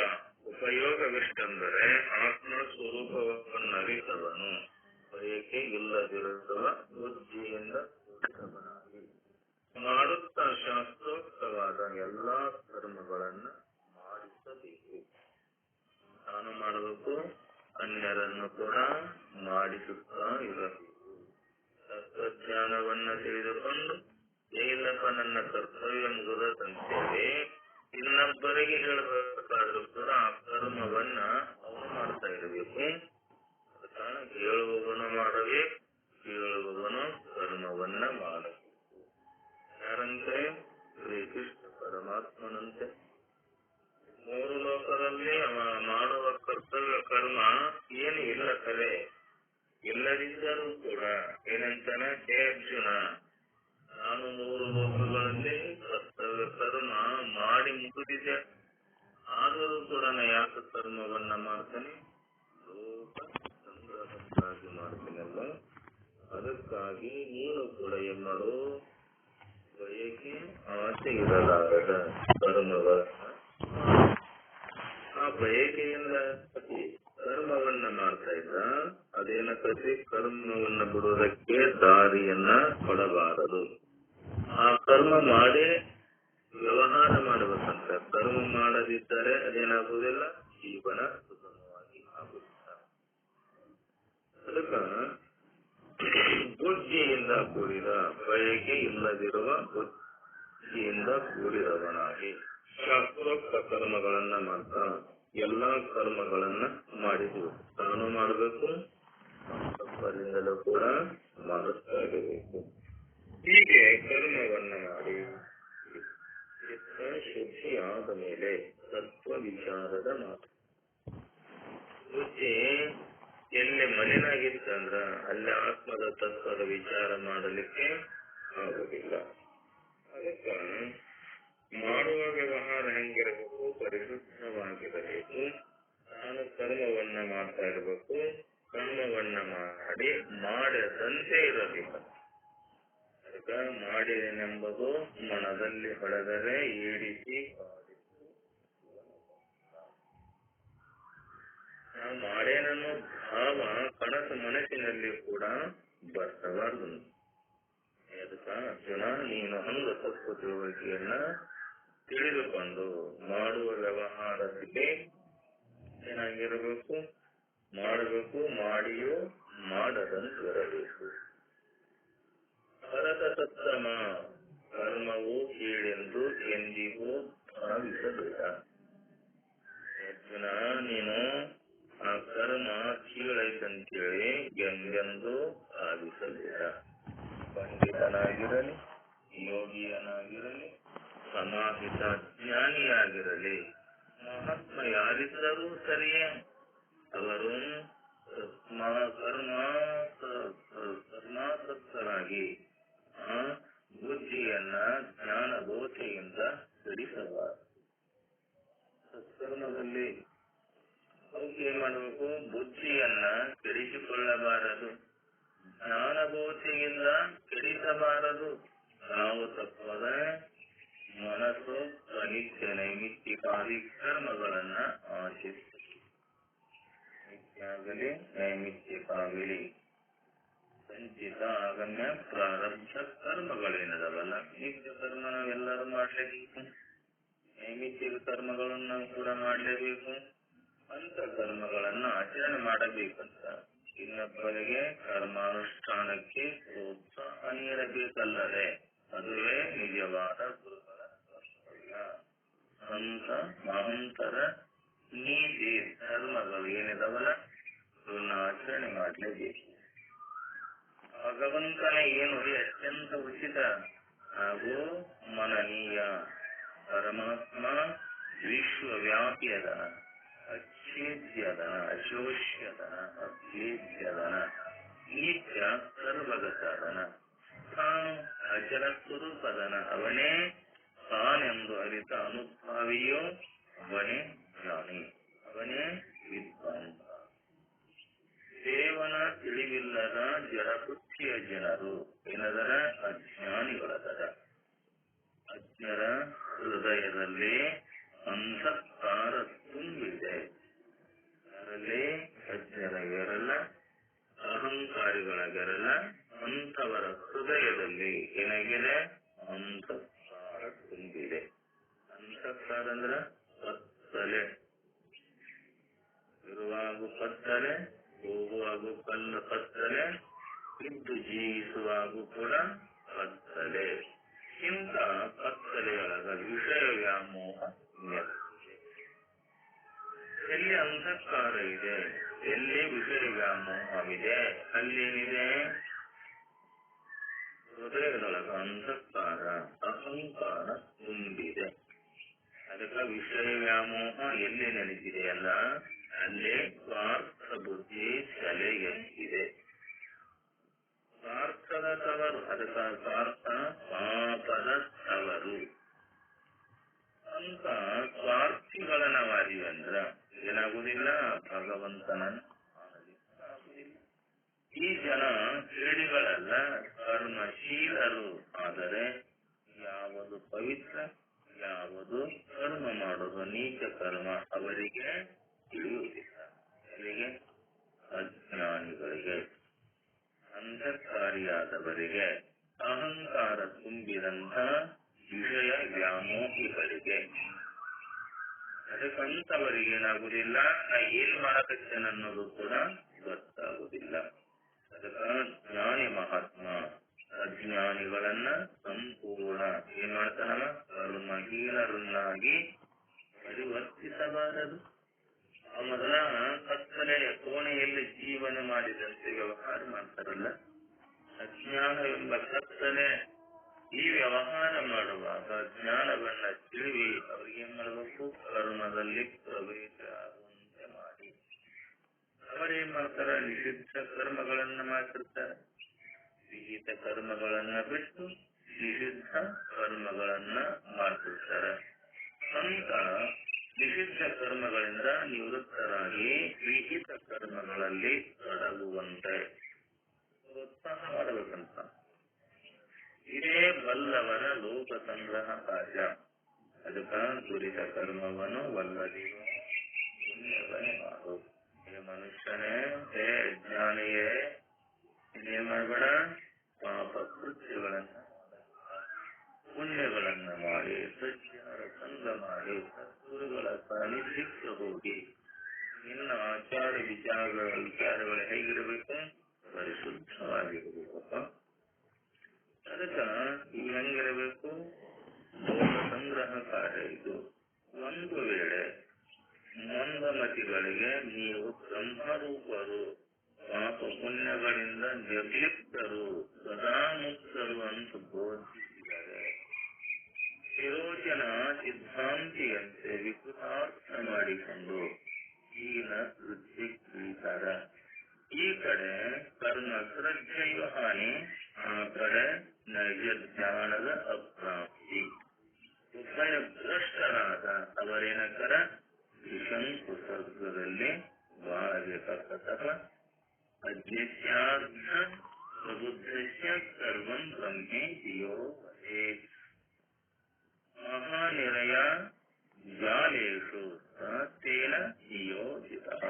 ಉಪಯೋಗವಿಷ್ಟೆಂದರೆ ಆತ್ಮ ಸ್ವರೂಪವನ್ನರಿತವನು ಬಯಕೆ ಇಲ್ಲದಿರುವ ಬುದ್ಧಿಯಿಂದ ಕೂಡಿದವನಾಗಿ ಮಾಡುತ್ತಾ ಶಾಸ್ತ್ರೋಕ್ತವಾದ ಎಲ್ಲಾ ಕರ್ಮಗಳನ್ನ ಮಾಡಿಸಬೇಕು. ತಾನು ಮಾಡಬೇಕು, ಅನ್ಯರನ್ನು ಕೂಡ ಮಾಡಿಸುತ್ತಾ ಇರಬೇಕು. ತತ್ವಜ್ಞಾನವನ್ನ ತಿಳಿದುಕೊಂಡು ಏಲಪ್ಪ ನನ್ನ ಕರ್ತವ್ಯ ಮುಗಿದಂತೇಳಿ ಇನ್ನೊಬ್ಬರಿಗೆ ಹೇಳಬೇಕಾದ್ರೂ ಕೂಡ ಆ ಕರ್ಮವನ್ನ ಅವನು ಮಾಡ್ತಾ ಇರಬೇಕು. ಹೇಳುವವನು ಮಾಡಬೇಕು, ಕೇಳುವವನು ಕರ್ಮವನ್ನ ಮಾಡಬೇಕು. ಯಾರಂತೆ? ಶ್ರೀಕೃಷ್ಣ ಪರಮಾತ್ಮನಂತೆ. ಮೂರು ಲೋಕದಲ್ಲಿ ಅವ ಮಾಡುವ ಕರ್ತವ್ಯ ಕರ್ಮ ಏನು ಇಲ್ಲ ಕಲೆ, ಇಲ್ಲದಿದ್ದರೂ ಕೂಡ ಏನಂತಾನೆ, ಹೇ ಅರ್ಜುನ, ನಾನು ಮೂರು ಲೋಕಗಳಲ್ಲಿ ಕರ್ತವ್ಯ ಕರ್ಮ ಮಾಡಿ ಮುಗಿದಿದೆ, ಆದರೂ ಕೂಡ ನಾ ಯಾಕೆ ಕರ್ಮವನ್ನ ಮಾಡ್ತೇನೆ? ಲೋಕ ಸಂಗ್ರಹಕ್ಕಾಗಿ ಮಾಡ್ತೀನಲ್ಲ. ಅದಕ್ಕಾಗಿ ನೀನು ಕೂಡ ಏನ್ ಮಾಡು, ಬಯಕೆ ಆಸೆ ಇರಲಾರದ ಕರ್ಮವನ್ನ, ಆ ಬಯಕೆಯಿಂದ ಕರ್ಮವನ್ನ ಮಾಡ್ತಾ ಇದ್ದ, ಅದೇನಕ್ಕಿ ಕರ್ಮವನ್ನ ಬಿಡುವುದಕ್ಕೆ ದಾರಿಯನ್ನ ಕೊಡಬಾರದು. ಆ ಕರ್ಮ ಮಾಡಿ ವ್ಯವಹಾರ ಮಾಡಬೇಕಂತ. ಕರ್ಮ ಮಾಡದಿದ್ದರೆ ಅದೇನಾಗುವುದಿಲ್ಲ, ಜೀವನ ಸುಗಮವಾಗಿ ಆಗುವುದಿಲ್ಲ. ಅದಕ್ಕ ಬುದ್ಧಿಯಿಂದ ಕೂಡಿದ, ಬಯಕೆ ಇಲ್ಲದಿರುವ ಬುದ್ಧಿಯಿಂದ ಕೂಡಿದವನಾಗಿ ಶಾಸ್ತ್ರೋಕ್ತ ಕರ್ಮಗಳನ್ನ ಮಾಡ್ತಾ ಎಲ್ಲಾ ಕರ್ಮಗಳನ್ನ ಮಾಡಿದ್ವು. ತಾನು ಮಾಡಬೇಕು, ಮತ್ತೊಬ್ಬರಿಂದಲೂ ಕೂಡ ಮಾಡುತ್ತಾ ಇರಬೇಕು. ಹೀಗೆ ಕರ್ಮವನ್ನ ಮಾಡಿ ಚಿತ್ತ ಶುದ್ಧಿಯಾದ ಮೇಲೆ ತತ್ವ ವಿಚಾರದ ಮಾತು. ಬುದ್ಧಿ ಎಲ್ಲಿ ಮಲಿನಾಗಿತ್ತಂದ್ರ ಅಲ್ಲಿ ಆತ್ಮದ ತತ್ವದ ವಿಚಾರ ಮಾಡಲಿಕ್ಕೆ ಆಗುದಿಲ್ಲ. ಅದಕ್ಕ ಮಾಡುವ ವ್ಯವಹಾರ ಹೆಂಗಿರಬೇಕು, ಪರಿಶುದ್ಧವಾಗಿರಬೇಕು. ನಾನು ಕರ್ಮವನ್ನ ಮಾಡ್ತಾ ಇರಬೇಕು, ಕರ್ಮವನ್ನ ಮಾಡಿ ಮಾಡದಂತೆ ಇರಬೇಕು. ಅದಕ್ಕ ಮಾಡಿದೆನೆಂಬುದು ಮನದಲ್ಲಿ ಹೊಳೆದರೆ ಏಡಿಸಿ ನಾವು ಮಾಡೇನನ್ನು ಭಾವ ಕನಸು ಮನಸ್ಸಿನಲ್ಲಿ ಕೂಡ ಬರ್ತಬಾರ್ದು. ಅದಕ್ಕ ಅರ್ಜುನ, ನೀನು ಹಂಗ ತಪ್ಪು ತಿಳುವಳಿಕೆಯನ್ನ ತಿಳಿದುಕೊಂಡು ಮಾಡುವ ವ್ಯವಹಾರದಲ್ಲಿ ಏನಾಗಿರಬೇಕು, ಮಾಡಬೇಕು, ಮಾಡಿಯೂ ಮಾಡದಂತಿರಬೇಕು. ಭರತ ಸತ್ತಮ, ಕರ್ಮವು ಕೀಳೆಂದು ಎಂದಿಗೂ ಭಾವಿಸಬೇಡ. ಅರ್ಜುನ, ನೀನು ಆ ಕರ್ಮ ಕೀಳೈತಂತೇಳಿ ಎಂದೆಂದು ಭಾವಿಸಬೇಡ. ಪಂಡಿತನಾಗಿರಲಿ, ಯೋಗಿಯನಾಗಿರಲಿ, ಸಮಾಹಿತ ಜ್ಞಾನಿಯಾಗಿರಲಿ, ಮಹಾತ್ಮ ಯಾರಿದ್ದರೂ ಸರಿಯೇ, ಅವರು ಕರ್ಮಾಸಕ್ತರಾಗಿ ಆ ಬುದ್ಧಿಯನ್ನ ಜ್ಞಾನ ಬೋಧೆಯಿಂದ ಬಿಡಿಸಬಾರದು. ಸತ್ಕರ್ಮದಲ್ಲಿ ಅವಕ್ಕೆ ಏನ್ ಮಾಡಬೇಕು, ಬುದ್ಧಿಯನ್ನ ಕೆಡಿಸಿಕೊಳ್ಳಬಾರದು, ಜ್ಞಾನಬೋಧೆಯಿಂದ ಕೆಡಿಸಬಾರದು. ನಾವು ತತ್ವದ ಮನಸ್ಸು ನಿತ್ಯ ನೈಮಿತ್ತಿಕಾದಿ ಕರ್ಮಗಳನ್ನ ಆಚರಿಸಬೇಕು. ನಿತ್ಯಾಗಲಿ ನೈಮಿತ್ತಿಕಾಗಲಿ ಸಂಚಿತ ಆಗಮ್ಯ ಪ್ರಾರಬ್ಧ ಕರ್ಮಗಳೇನದವಲ್ಲ, ನಿತ್ಯ ಕರ್ಮ ನಾವೆಲ್ಲರೂ ಮಾಡ್ಲೇಬೇಕು, ನೈಮಿತ್ತಿಕ ಕರ್ಮಗಳನ್ನು ನಾವು ಕೂಡ ಮಾಡ್ಲೇಬೇಕು. ಅಂತ ಕರ್ಮಗಳನ್ನ ಆಚರಣೆ ಮಾಡಬೇಕಂತ ಇನ್ನೊಬ್ಬರಿಗೆ ಕರ್ಮಾನುಷ್ಠಾನಕ್ಕೆ ಪ್ರೋತ್ಸಾಹ ನೀಡಬೇಕಲ್ಲದೆ ಅದುವೇ ನಿಜವಾದ ಗುರುಗಳ ಕರ್ತವ್ಯ. ಅಂತ ಮಹಂತರ ನೀತಿ ಧರ್ಮಗಳು ಏನಿದವಲ್ಲ ಇವನ್ನ ಆಚರಣೆ ಮಾಡಲೇಬೇಕು. ಭಗವಂತನ ಏನು ಅತ್ಯಂತ ಉಚಿತ ಹಾಗೂ ಮನನೀಯ. ಪರಮಾತ್ಮ ವಿಶ್ವವ್ಯಾಪಿ ಅದ. ಅಚ್ಛೇದ್ಯದನ, ಅಶೋಷ್ಯದನ, ಅಭೇದ್ಯದನ, ನಿತ್ಯ ಸರ್ವಗತದನ, ತಾನು ಅಚಲ ಸ್ವರೂಪದನ, ಅವನೇ ತಾನೆಂದು ಅರಿತ ಅನುಭಾವಿಯೋ ಅವನೇ ಜ್ಞಾನಿ, ಅವನೇ ವಿದ್ವಾಂಸ. ದೇವನ ತಿಳಿವಿಲ್ಲದ ಜಡಪುಚ್ಚಿಯ ಜನರು ಏನದರ ಅಜ್ಞಾನಿಗಳದರ. ಅಜ್ಞರ ಹೃದಯದಲ್ಲಿ ಅಂಧಕಾರ ತುಂಬಿದೆ. ಯಾರಲ್ಲಿ? ಅಜ್ಞರಿಗರಲ್ಲ, ಅಹಂಕಾರಿಗಳಿಗರಲ್ಲ, ಅಂಥವರ ಹೃದಯದಲ್ಲಿ ಏನಾಗಿದೆ? ಅಂತಃಕಾರ ತುಂಬಿದೆ. ಅಂತಃಕಾರ ಅಂದ್ರ ಕತ್ತಲೆ, ಇರುವಾಗೂ ಕತ್ತಲೆ, ಹೋಗುವಾಗೂ ಕತ್ತಲೆ, ಇದ್ದು ಜೀವಿಸುವಾಗೂ ಕೂಡ ಕತ್ತಲೆ. ಇಂಥ ಕತ್ತಲೆಯೊಳಗ ವಿಷಯ ವ್ಯಾಮೋಹ ನೆಲೆಸಿದೆ. ಎಲ್ಲಿ ಅಂತಃಕಾರ ಇದೆ, ಎಲ್ಲಿ ವಿಷಯ ವ್ಯಾಮೋಹವಿದೆ, ಅಲ್ಲೇನಿದೆ? ಹೃದಯದೊಳಗ ಅಂತಃಕಾರ, ಅಹಂಕಾರ ತುಂಬಿದೆ. ಅದಕ್ಕೆ ವಿಷಯ ವ್ಯಾಮೋಹ ಎಲ್ಲಿ ನೆಲೆಸಿದೆಯಲ್ಲ ಅಲ್ಲೇ ಸ್ವಾರ್ಥ ಬುದ್ಧಿ ತಲೆ ಎತ್ತಿದೆ. ಸ್ವಾರ್ಥದ ತವರು, ಅದಕ್ಕೆ ಸ್ವಾರ್ಥ ಪಾಪದ ತವರು ಅಂತ. ಸ್ವಾರ್ಥಿಗಳ ನಾವಾದೀವಂದ್ರ ಏನಾಗುವುದಿಲ್ಲ? ಭಗವಂತನನ್ನು ಆಗುವುದಿಲ್ಲ. ಈ ಜನ ಕ್ರೀಡೆಗಳಲ್ಲ, ಕರ್ಮಶೀಲರು. ಆದರೆ ಯಾವುದು ಪವಿತ್ರ, ಯಾವುದು ಕರ್ಮ ಮಾಡೋದು ನೀಚ ಕರ್ಮ ಅವರಿಗೆ ತಿಳಿಯುವುದಿಲ್ಲ. ಅವರಿಗೆ ಅಜ್ಞಾನಿಗಳಿಗೆ, ಅಂಧಕಾರಿಯಾದವರಿಗೆ, ಅಹಂಕಾರ ತುಂಬಿದಂಥ ವಿಷಯ ವ್ಯಾಮೋಹಿಗಳಿಗೆ, ಅದಕ್ಕಂತವರಿಗೆ ಏನಾಗುವುದಿಲ್ಲ, ನಾ ಏನ್ ಮಾಡಕತ್ತೇನೆ ಅನ್ನೋದು ಕೂಡ ಗೊತ್ತಾಗುವುದಿಲ್ಲ. ಅದಕ್ಕ ಜ್ಞಾನಿ ಮಹಾತ್ಮ ಅಜ್ಞಾನಿಗಳನ್ನ ಸಂಪೂರ್ಣ ಏನ್ ಮಾಡ್ತಾನವ? ಕರ್ಮಹೀನರನ್ನಾಗಿ ಪರಿವರ್ತಿಸಬಾರದು. ಮೊದಲ ಕತ್ತಲೆಯ ಕೋಣೆಯಲ್ಲಿ ಜೀವನ ಮಾಡಿದಂತೆ ವ್ಯವಹಾರ ಮಾಡ್ತಾರಲ್ಲ, ಅಜ್ಞಾನವೆಂಬ ಕತ್ತಲೆ ಈ ವ್ಯವಹಾರ ಮಾಡುವಾಗ ಜ್ಞಾನವನ್ನ ತಿಳಿವಿ ಅವ್ರಿಗೇನ್ ಮಾಡಬೇಕು? ಕರ್ಮದಲ್ಲಿ ಪ್ರವೇಶ ಆಗುವಂತೆ ಮಾಡಿ. ಅವರೇನ್ ಮಾಡ್ತಾರ? ನಿಷಿದ್ಧ ಕರ್ಮಗಳನ್ನ ಮಾಡ್ತಿರ್ತಾರೆ. ವಿಹಿತ ಕರ್ಮಗಳನ್ನ ಬಿಟ್ಟು ನಿಷಿದ್ಧ ಕರ್ಮಗಳನ್ನ ಮಾಡ್ತಿರ್ತಾರೆ. ಅಂತ ನಿಷಿದ್ಧ ಕರ್ಮಗಳಿಂದ ನಿವೃತ್ತರಾಗಿ ವಿಹಿತ ಕರ್ಮಗಳಲ್ಲಿ ತೊಡಗುವಂತೆ ಪ್ರೋತ್ಸಾಹ ಮಾಡಬೇಕಂತ. ಇದೇ ಬಲ್ಲವರ ಲೋಕ ಸಂಗ್ರಹ ಕಾರ್ಯ. ಅದಕ್ಕ ದುರಿತ ಕರ್ಮವನ್ನು ವಲ್ಲದಿರೋ ಪುಣ್ಯವೇ ಮಾಡು. ಹೇ ಮನುಷ್ಯನೇ, ಹೇ ಜ್ಞಾನಿಯೇ, ಇನ್ನೇನ್ ಮಾಡಬೇಡ? ಪಾಪ ಕೃತ್ಯಗಳನ್ನ ಪುಣ್ಯಗಳನ್ನ ಮಾಡಿ, ಸಜ್ಜನರ ಸಂಘ ಮಾಡಿ, ಸದ್ಗುರುಗಳ ಸಾನ್ನಿಧ್ಯಕ್ಕೆ ಹೋಗಿ ನಿನ್ನ ಆಚಾರ ವಿಚಾರಗಳು ಹೇಗಿರಬೇಕು? ಪರಿಶುದ್ಧವಾಗಿರಬೇಕಪ್ಪ. ಅದಕ್ಕ ಈಗ ಹೆಂಗಿರಬೇಕು? ಲೋಕ ಸಂಗ್ರಹ ಕಾರ್ಯ ಇದು. ಒಂದು ವೇಳೆ ಮಂದಮತಿಗಳಿಗೆ ನೀವು ಬ್ರಹ್ಮರೂಪರು, ಪಾಪ ಪುಣ್ಯಗಳಿಂದ ನಿರ್ಲಿಪ್ತರು, ಸದಾ ಮುಕ್ತರು ಅಂತ ಬೋಧಿಸಿದರೆ, ವಿರೋಚನ ಸಿದ್ಧಾಂತಿಯಂತೆ ವಿಕೃತಾರ್ಥ ಮಾಡಿಕೊಂಡು ಹೀನ ವೃತ್ತಿ ಕೀಳ್ತಾರ. ಈ ಕಡೆ ಕರ್ಮ ಶ್ರದ್ಧೆಯು ಹಾನಿ, ಆ ಕಡೆ ನೈಜ ಜ್ಞಾನದ ಅಪ್ರಾಪ್ತಿ. ಉಭಯ ಭ್ರಷ್ಟರಾದ ಅವರೇನಕರ ತ್ರಿಶಂಕು ಸ್ವರ್ಗದಲ್ಲಿ ಬಾಳಬೇಕಾಗತಃ. ಅಜ್ಞಾರ್ಥ ಪ್ರಬುದ್ಧಸ್ಯ ಸರ್ವಂ ಬ್ರಹ್ಮೇತಿ ಯೋ ವದೇತ್. ಮಹಾನಿರಯ ಜಾಲೇಷು ತೇನ ನಿಯೋಜಿತಃ.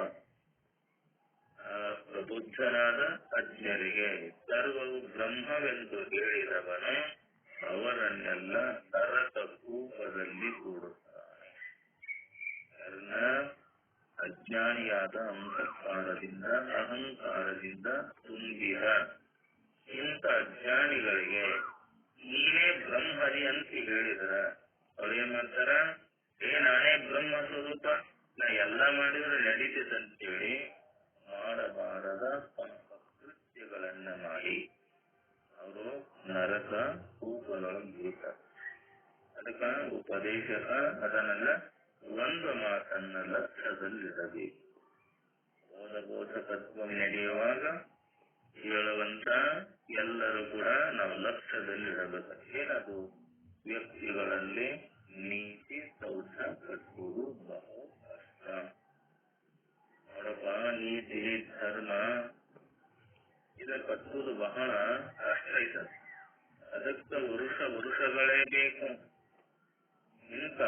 ಪ್ರಬುದ್ಧರಾದ ಅಜ್ಞರಿಗೆ ಸರ್ವವು ಬ್ರಹ್ಮವೆಂದು ಹೇಳಿದವನು ಅವರನ್ನೆಲ್ಲ ನರಕ ಕೂಪದಲ್ಲಿ ಕೂಡುತ್ತಾನೆ. ಕಾರಣ ಅಜ್ಞಾನಿಯಾದ ಅಂತಃಕಾರದಿಂದ, ಅಹಂಕಾರದಿಂದ ತುಂಬಿದ ಇಂಥ ಅಜ್ಞಾನಿಗಳಿಗೆ ನೀನೇ ಬ್ರಹ್ಮರಿ ಅಂತ ಹೇಳಿದ್ರ ಅವ್ರೇನ್ ಮಾಡ್ತಾರ? ನಾನೇ ಬ್ರಹ್ಮ ಸ್ವರೂಪ, ನಾ ಎಲ್ಲ ಮಾಡಿದ್ರೆ ನಡೀತದಂತೇಳಿ ಮಾಡಬಾರದ ಪಾಪ ಕೃತ್ಯಗಳನ್ನ ಮಾಡಿ ಅವರು ನರಕ ಕೂಪದೊಳಗೆ ಬೀಳ್ತಾರೆ. ಅದಕ್ಕ ಉಪದೇಶಕ ಅದನ್ನೆಲ್ಲ ಒಂದು ಮಾತನ್ನೆಲ್ಲ ಲಕ್ಷ್ಯದಲ್ಲಿಡಬೇಕು. ಬೋಧ ತತ್ವ ನಡೆಯುವಾಗ ಹೇಳುವಂತ ಎಲ್ಲರೂ ಕೂಡ ನಾವು ಲಕ್ಷ್ಯದಲ್ಲಿಡಬೇಕು. ಏನದು? ವ್ಯಕ್ತಿಗಳಲ್ಲಿ ನೀತಿ ಸೌಧ ಕಟ್ಟುವುದು ಬಹಳ ಕಷ್ಟ. ನೋಡಪ್ಪ, ನೀತಿ ಧರ್ಮ ಇದ ಕಟ್ಟುವುದು ಬಹಳ ಕಷ್ಟ ಐತದೆ. ಅದಕ್ಕೆ ವರುಷಗಳೇ ಬೇಕು. ಇಂಥ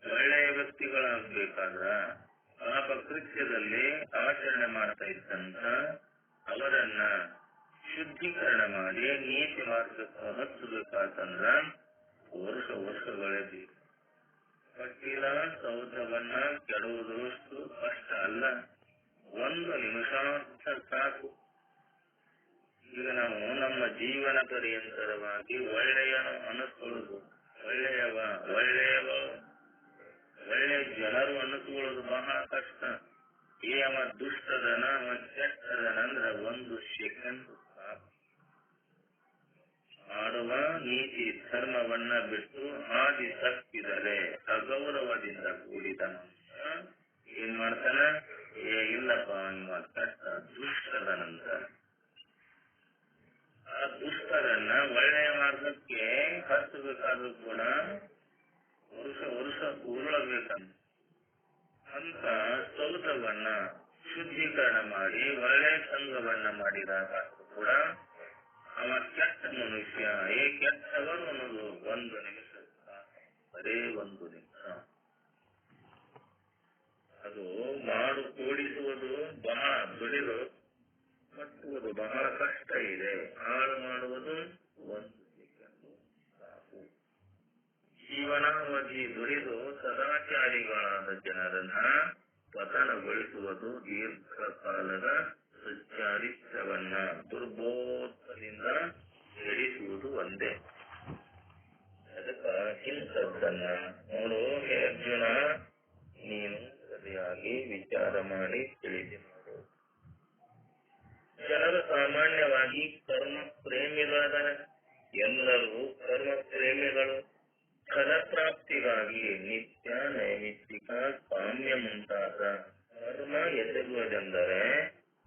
ಒಳ್ಳೆಯ ವ್ಯಕ್ತಿಗಳಾಗಬೇಕಾದ್ರ ಪಾಪ ಕೃತ್ಯದಲ್ಲಿ ಆಚರಣೆ ಮಾಡ್ತಾ ಇದ್ದಂತ ಅವರನ್ನ ಶುದ್ಧೀಕರಣ ಮಾಡಿ ನೀತಿ ಮಾರ್ಗಕ್ಕೆ ಹಚ್ಚಬೇಕಾತಂದ್ರ ವರ್ಷಗಳೇ ಬೇಕು. ಕಟ್ಟಿದ ಸೌಧವನ್ನ ಕೆಡುವುದಷ್ಟು ಕಷ್ಟ ಅಲ್ಲ, 1 ನಿಮಿಷ ಸಾಕು. ಈಗ ನಾವು ನಮ್ಮ ಜೀವನ ಪರ್ಯಂತರವಾಗಿ ಒಳ್ಳೆಯ ಅನಿಸ್ಕೊಳ್ಳುದು, ಒಳ್ಳೆಯ ಜನರು ಅನಿಸ್ಕೊಳ್ಳೋದು ಬಹಳ ಕಷ್ಟ. ಅವ ದುಷ್ಟದನ, ಅವ ಕೆಟ್ಟದನ ಅಂದ್ರೆ 1 ಸೆಕೆಂಡ್ ಸಾಕು. ಮಾಡುವ ನೀತಿ ಧರ್ಮವನ್ನ ಬಿಟ್ಟು ಆದಿ ತಪ್ಪಿದರೆ ಅಗೌರವದಿಂದ ಕೂಡಿದ ಮನುಷ್ಯ ಏನ್ ಮಾಡ್ತಾನ? ಇಲ್ಲಪ್ಪ ಇವ ಕೆಟ್ಟ ದುಷ್ಟದನಂತ. ಆ ದುಷ್ಟರನ್ನ ಒಳ್ಳೆಯ ಮಾರ್ಗಕ್ಕೆ ಹಚ್ಚಬೇಕಾದ್ರೂ ಕೂಡ ವರ್ಷ ಉರುಳಬೇಕಂತ. ಅಂತ ಸೌಧವನ್ನ ಶುದ್ಧೀಕರಣ ಮಾಡಿ ಒಳ್ಳೆಯ ಸಂಘವನ್ನ ಮಾಡಿದಾಗ ಕೂಡ ಅವ ಕೆಟ್ಟ ಮನುಷ್ಯ, ಕೆಟ್ಟವನು ಅನ್ನೋದು 1 ನಿಮಿಷ, ಬರೇ 1 ನಿಮಿಷ. ಅದು ಮಾಡು ಕೂಡಿಸುವುದು ಬಹಳ ದುಡಿದು ಕಟ್ಟುವುದು ಬಹಳ ಕಷ್ಟ ಇದೆ. ಹಾಳು ಮಾಡುವುದು 1 ಸೆಕೆಂಡ್ ಸಾಕು. ಜೀವನಾವಧಿ ದುಡಿದು ಸದಾಚಾರಿಗಳಾದ ಜನರನ್ನ ಪತನಗೊಳಿಸುವುದು ದೀರ್ಘಕಾಲದ ಸಚ್ಚಾರಿತ್ರವನ್ನ ದುರ್ಬೋಧದಿಂದ ನಡೆಸುವುದು ಒಂದೇ. ಅದಕ್ಕ ಇಂಥದ್ದನ್ನ ನೋಡು ಹೇ ಅರ್ಜುನ, ನೀನು ಸರಿಯಾಗಿ ವಿಚಾರ ಮಾಡಿ ತಿಳಿದು ಮಾಡು. ಜನರು ಸಾಮಾನ್ಯವಾಗಿ ಕರ್ಮ ಪ್ರೇಮಿಗಳಾದರೆ, ಎಲ್ಲರೂ ಕರ್ಮ ಪ್ರೇಮಿಗಳು. ಫಲಪ್ರಾಪ್ತಿಗಾಗಿ ನಿತ್ಯ ನೈಮಿತ್ತಿಕ ಕಾಮ್ಯ ಮುಂತಾದ ಕರ್ಮ ಎಸಗುವುದೆಂದರೆ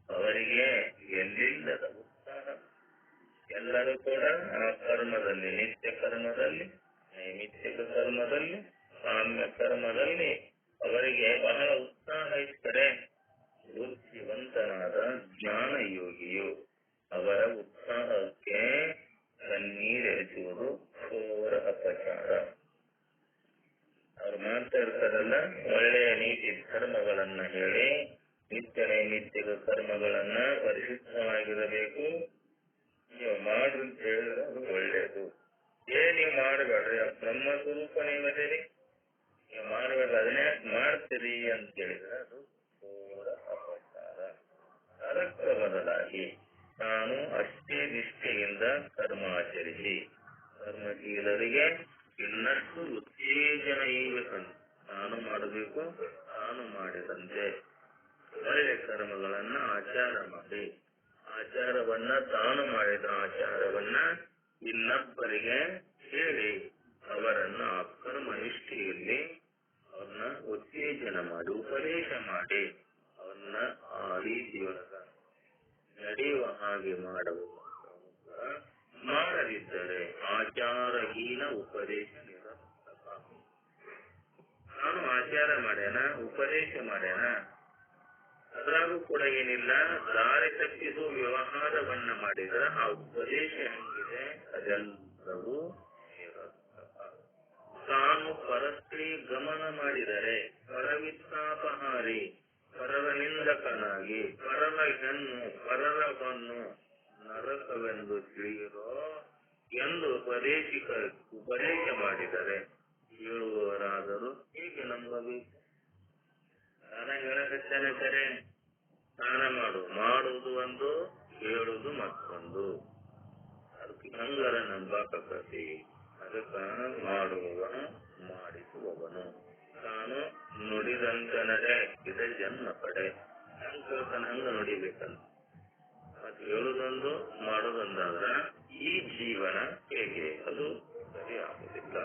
ಅವರಿಗೆ ಎಲ್ಲಿಲ್ಲದ ಉತ್ಸಾಹ. ಎಲ್ಲರೂ ಕೂಡ ಆ ಕರ್ಮದಲ್ಲಿ, ನಿತ್ಯ ಕರ್ಮದಲ್ಲಿ, ನೈಮಿತ್ತಿಕ ಕರ್ಮದಲ್ಲಿ, ಕಾಮ್ಯ ಕರ್ಮದಲ್ಲಿ ಅವರಿಗೆ ಬಹಳ ಉತ್ಸಾಹ ಇದ್ದರೆ, ಬುದ್ಧಿವಂತನಾದ ಜ್ಞಾನ ಯೋಗಿಯು ಅವರ ಉತ್ಸಾಹಕ್ಕೆ ನೀರೆರೆಸುವುದು ಘೋರ ಅಪಚಾರ. ಅವ್ರು ಮಾಡ್ತಾ ಇರ್ತಾರಲ್ಲ, ಒಳ್ಳೆಯ ನೀತಿ ಧರ್ಮಗಳನ್ನ ಹೇಳಿ ನಿತ್ಯ ನೈಮಿತ್ತಿಕ ಕರ್ಮಗಳನ್ನ ಪರಿಶುದ್ಧವಾಗಿರಬೇಕು, ನೀವು ಮಾಡ್ರಿ ಅಂತ ಹೇಳಿದ್ರೆ ಅದು ಒಳ್ಳೆಯದು. ನೀವು ಮಾಡಬೇಡ್ರಿ, ಬ್ರಹ್ಮ ಸ್ವರೂಪ ನೀವದೇರಿ, ನೀವು ಮಾಡಬೇಡ್ರಿ, ಅದನ್ನೇ ಮಾಡ್ತೀರಿ ಅಂತ ಹೇಳಿದ್ರೆ ಅದು ಘೋರ ಅಪಚಾರ. ಅದಕ್ಕೆ ಬದಲಾಗಿ ನಾನು ಅಷ್ಟೇ ನಿಷ್ಠೆಯಿಂದ ಕರ್ಮ ಆಚರಿಸಿ ಕರ್ಮಶೀಲರಿಗೆ ಇನ್ನಷ್ಟು ಉತ್ತೇಜನ ಇರಬೇಕಂತ ನಾನು ಮಾಡಬೇಕು, ನಾನು ಮಾಡಿದಂತೆ ಒಳ್ಳೆಯ ಕರ್ಮಗಳನ್ನ ಆಚಾರ ಮಾಡಿ, ಆಚಾರವನ್ನ ತಾನು ಮಾಡಿದ ಆಚಾರವನ್ನ ಇನ್ನೊಬ್ಬರಿಗೆ ಹೇಳಿ ಅವರನ್ನ ಕರ್ಮ ನಿಷ್ಠೆಯಲ್ಲಿ ಅವ್ರನ್ನ ಉತ್ತೇಜನ ಮಾಡಿ, ಉಪದೇಶ ಮಾಡಿ ಅವನ್ನ ಆ ರೀತಿಯೊಳಗ ನಡೆಯುವ ಹಾಗೆ ಮಾಡುವುದು. ಮಾಡದಿದ್ದರೆ ಆಚಾರಹೀನ ಉಪದೇಶ ನಿರರ್ಥಕ. ನಾನು ಆಚಾರ ಮಾಡ್ಯಾನ, ಉಪದೇಶ ಮಾಡ್ಯಾನ, ಅದ್ರಾಗೂ ಕೂಡ ಏನಿಲ್ಲ, ದಾರಿ ತಪ್ಪಿಸುವ ವ್ಯವಹಾರವನ್ನ ಮಾಡಿದ್ರೆ ಆ ಉಪದೇಶ ಹೆಂಗಿದೆ ಅದೆಲ್ಲವೂ ನಿರರ್ಥಕ. ತಾನು ಪರಸ್ತ್ರೀ ಗಮನ ಮಾಡಿದರೆ ಪರವಿತ್ತಾಪಹಾರಿ, ಪರರ ನಿಂದಕನಾಗಿ, ಪರರ ಹೆಣ್ಣು ಪರರ ಹೊನ್ನು ನರಕವೆಂದು ತಿಳಿಯಿರೋ ಎಂದು ಉಪದೇಶ ಮಾಡಿದರೆ ಹೇಳುವವರಾದರೂ ಹೇಗೆ ನಂಬಬೇಕು? ಸ್ನಾನ ಹೇಳಕತ್ತಾನೆ ಸರಿ, ಸ್ನಾನ ಮಾಡುವುದು ಒಂದು, ಹೇಳುವುದು ಮತ್ತೊಂದು. ಅದಕ್ಕೆ ಹಂಗರ ನಂಬಾಕತಿ. ಅದಕ್ಕ ಮಾಡುವವನು ಮಾಡಿಸುವವನು ತಾನು ನುಡಿದಂತ ನಡೆ ಇದ ಜನ್ಮ ಪಡೆ. ಹಂಗ ಕೇಳ್ತಾನೆ, ಹಂಗ ನುಡಿಬೇಕಂತ. ಅದು ಹೇಳುದೊಂದು ಮಾಡೋದೊಂದಾದ್ರ ಈ ಜೀವನ ಹೇಗೆ ಅದು ಸರಿ ಆಗುದಿಲ್ಲ.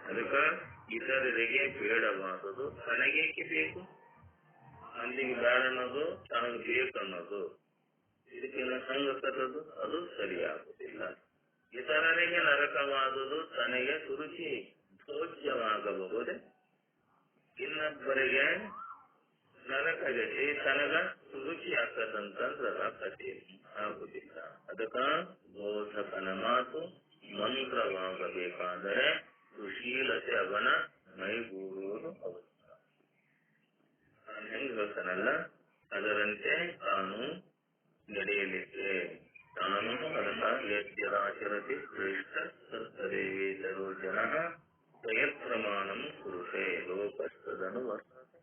ಅದಕ್ಕ ಇತರರಿಗೆ ಬೇಡವಾದುದು ತನಗೇಕೆ ಬೇಕು? ಮಂದಿಗೆ ಬೇಡ ಅನ್ನೋದು ತನಗೆ ಬೇಕನ್ನೋದು ಇದಕ್ಕಿನ್ನ ಸಂಘ ಕಟ್ಟೋದು ಅದು ಸರಿಯಾಗುವುದಿಲ್ಲ. ಇತರರಿಗೆ ನರಕವಾದುದು ತನಗೆ ಸುರುಚಿ ಭೋಜ್ಯವಾಗಬಹುದೇ, ಇನ್ನೊಬ್ಬರಿಗೆ ನರಕಗತಿ ತನಗ ರುಚಿ ಆಗ್ತದಂತಂದ್ರ ಕಥೆ ಆಗುದಿಲ್ಲ. ಅದಕ್ಕ ಬೋಧಕನ ಮಾತು ಮಂತ್ರವಾಗಬೇಕಾದರೆ ಸುಶೀಲತೆ ಅವನ ಮೈಗೂಡುವುದು ಅವಶ್ಯ. ನಾನು ಹೆಂಗ್ ಹೇಳ್ತಾನಲ್ಲ ಅದರಂತೆ ತಾನು ನಡೆಯಲಿಕ್ಕೆ ತಾನು ಅದನ್ನ ಯದ್ಯದಾಚರತಿ ಶ್ರೇಷ್ಠ ಸತ್ತದೇವೇತರೋ ಜನ ಪ್ರಯತ್ನಮಾನಂ ಕುರುಷೇ ಲೋಕಸ್ತದನು ವರ್ತತೆ.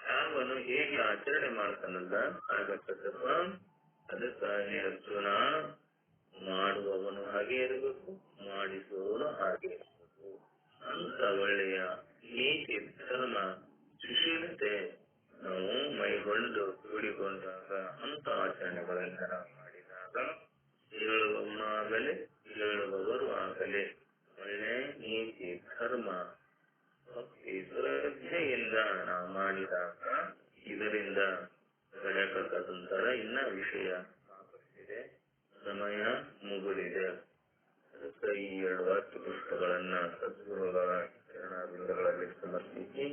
ಯಾವನು ಹೇಗೆ ಆಚರಣೆ ಮಾಡ್ತಾನಲ್ಲ ಆಗತ್ತಪ್ಪ, ಅದಕ್ಕಾಗಿ ಅರ್ಜುನ ಮಾಡುವವನು ಹಾಗೆ ಇರಬೇಕು, ಮಾಡಿಸುವವನು ಹಾಗೆ ಇರಬೇಕು. ಅಂತ ಒಳ್ಳೆಯ ನೀತಿ ಧರ್ಮ ಸುಶೀಲತೆ ನಾವು ಮೈಗೊಂಡು ಕೂಡಿಕೊಂಡಾಗ ಅಂತ ಆಚರಣೆಗಳನ್ನ ನಾವು ಮಾಡಿದಾಗ ಹೇಳುವವನಾಗಲಿ ಹೇಳುವವರು ಆಗಲಿ ಒಳ್ಳೆ ನೀತಿ ಧರ್ಮ ಭಕ್ತಿ ಶ್ರದ್ಧೆಯಿಂದ ನಾವು ಮಾಡಿದಾಗ ಇದರಿಂದ ಬೆಳಕದಂತರ ಇನ್ನ ವಿಷಯ ಸಾಕಷ್ಟಿದೆ. ಸಮಯ ಮುಗಿದಿದೆ. ಅದಕ್ಕೆ ಈ 2 ವಾಕ್ಯ ಪುಸ್ತಕಗಳನ್ನ ಸದ್ಗುರುಗಳ ಶರಣಾರ್ಥಿಗಳಲ್ಲಿ ಸಮರ್ಪಿಸಿ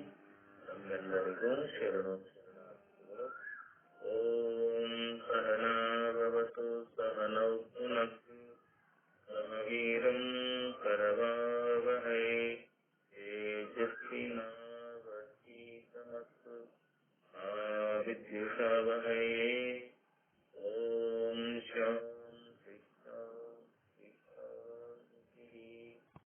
ನಮ್ಮೆಲ್ಲರಿಗೂ ಶರಣು ಶರಣಾರ್ಥಿಗಳು. ಓಂ ಸಹನಾಭವತು ಸಹನೌ ಪುನಕ್ತು ಸಹ ವೀರಂ ಕರವಾವಹೈ ತೇಜಸ್ವಿನಾವಧೀತಮಸ್ತು ಮಾ ವಿದ್ವಿಷಾವಹೈ.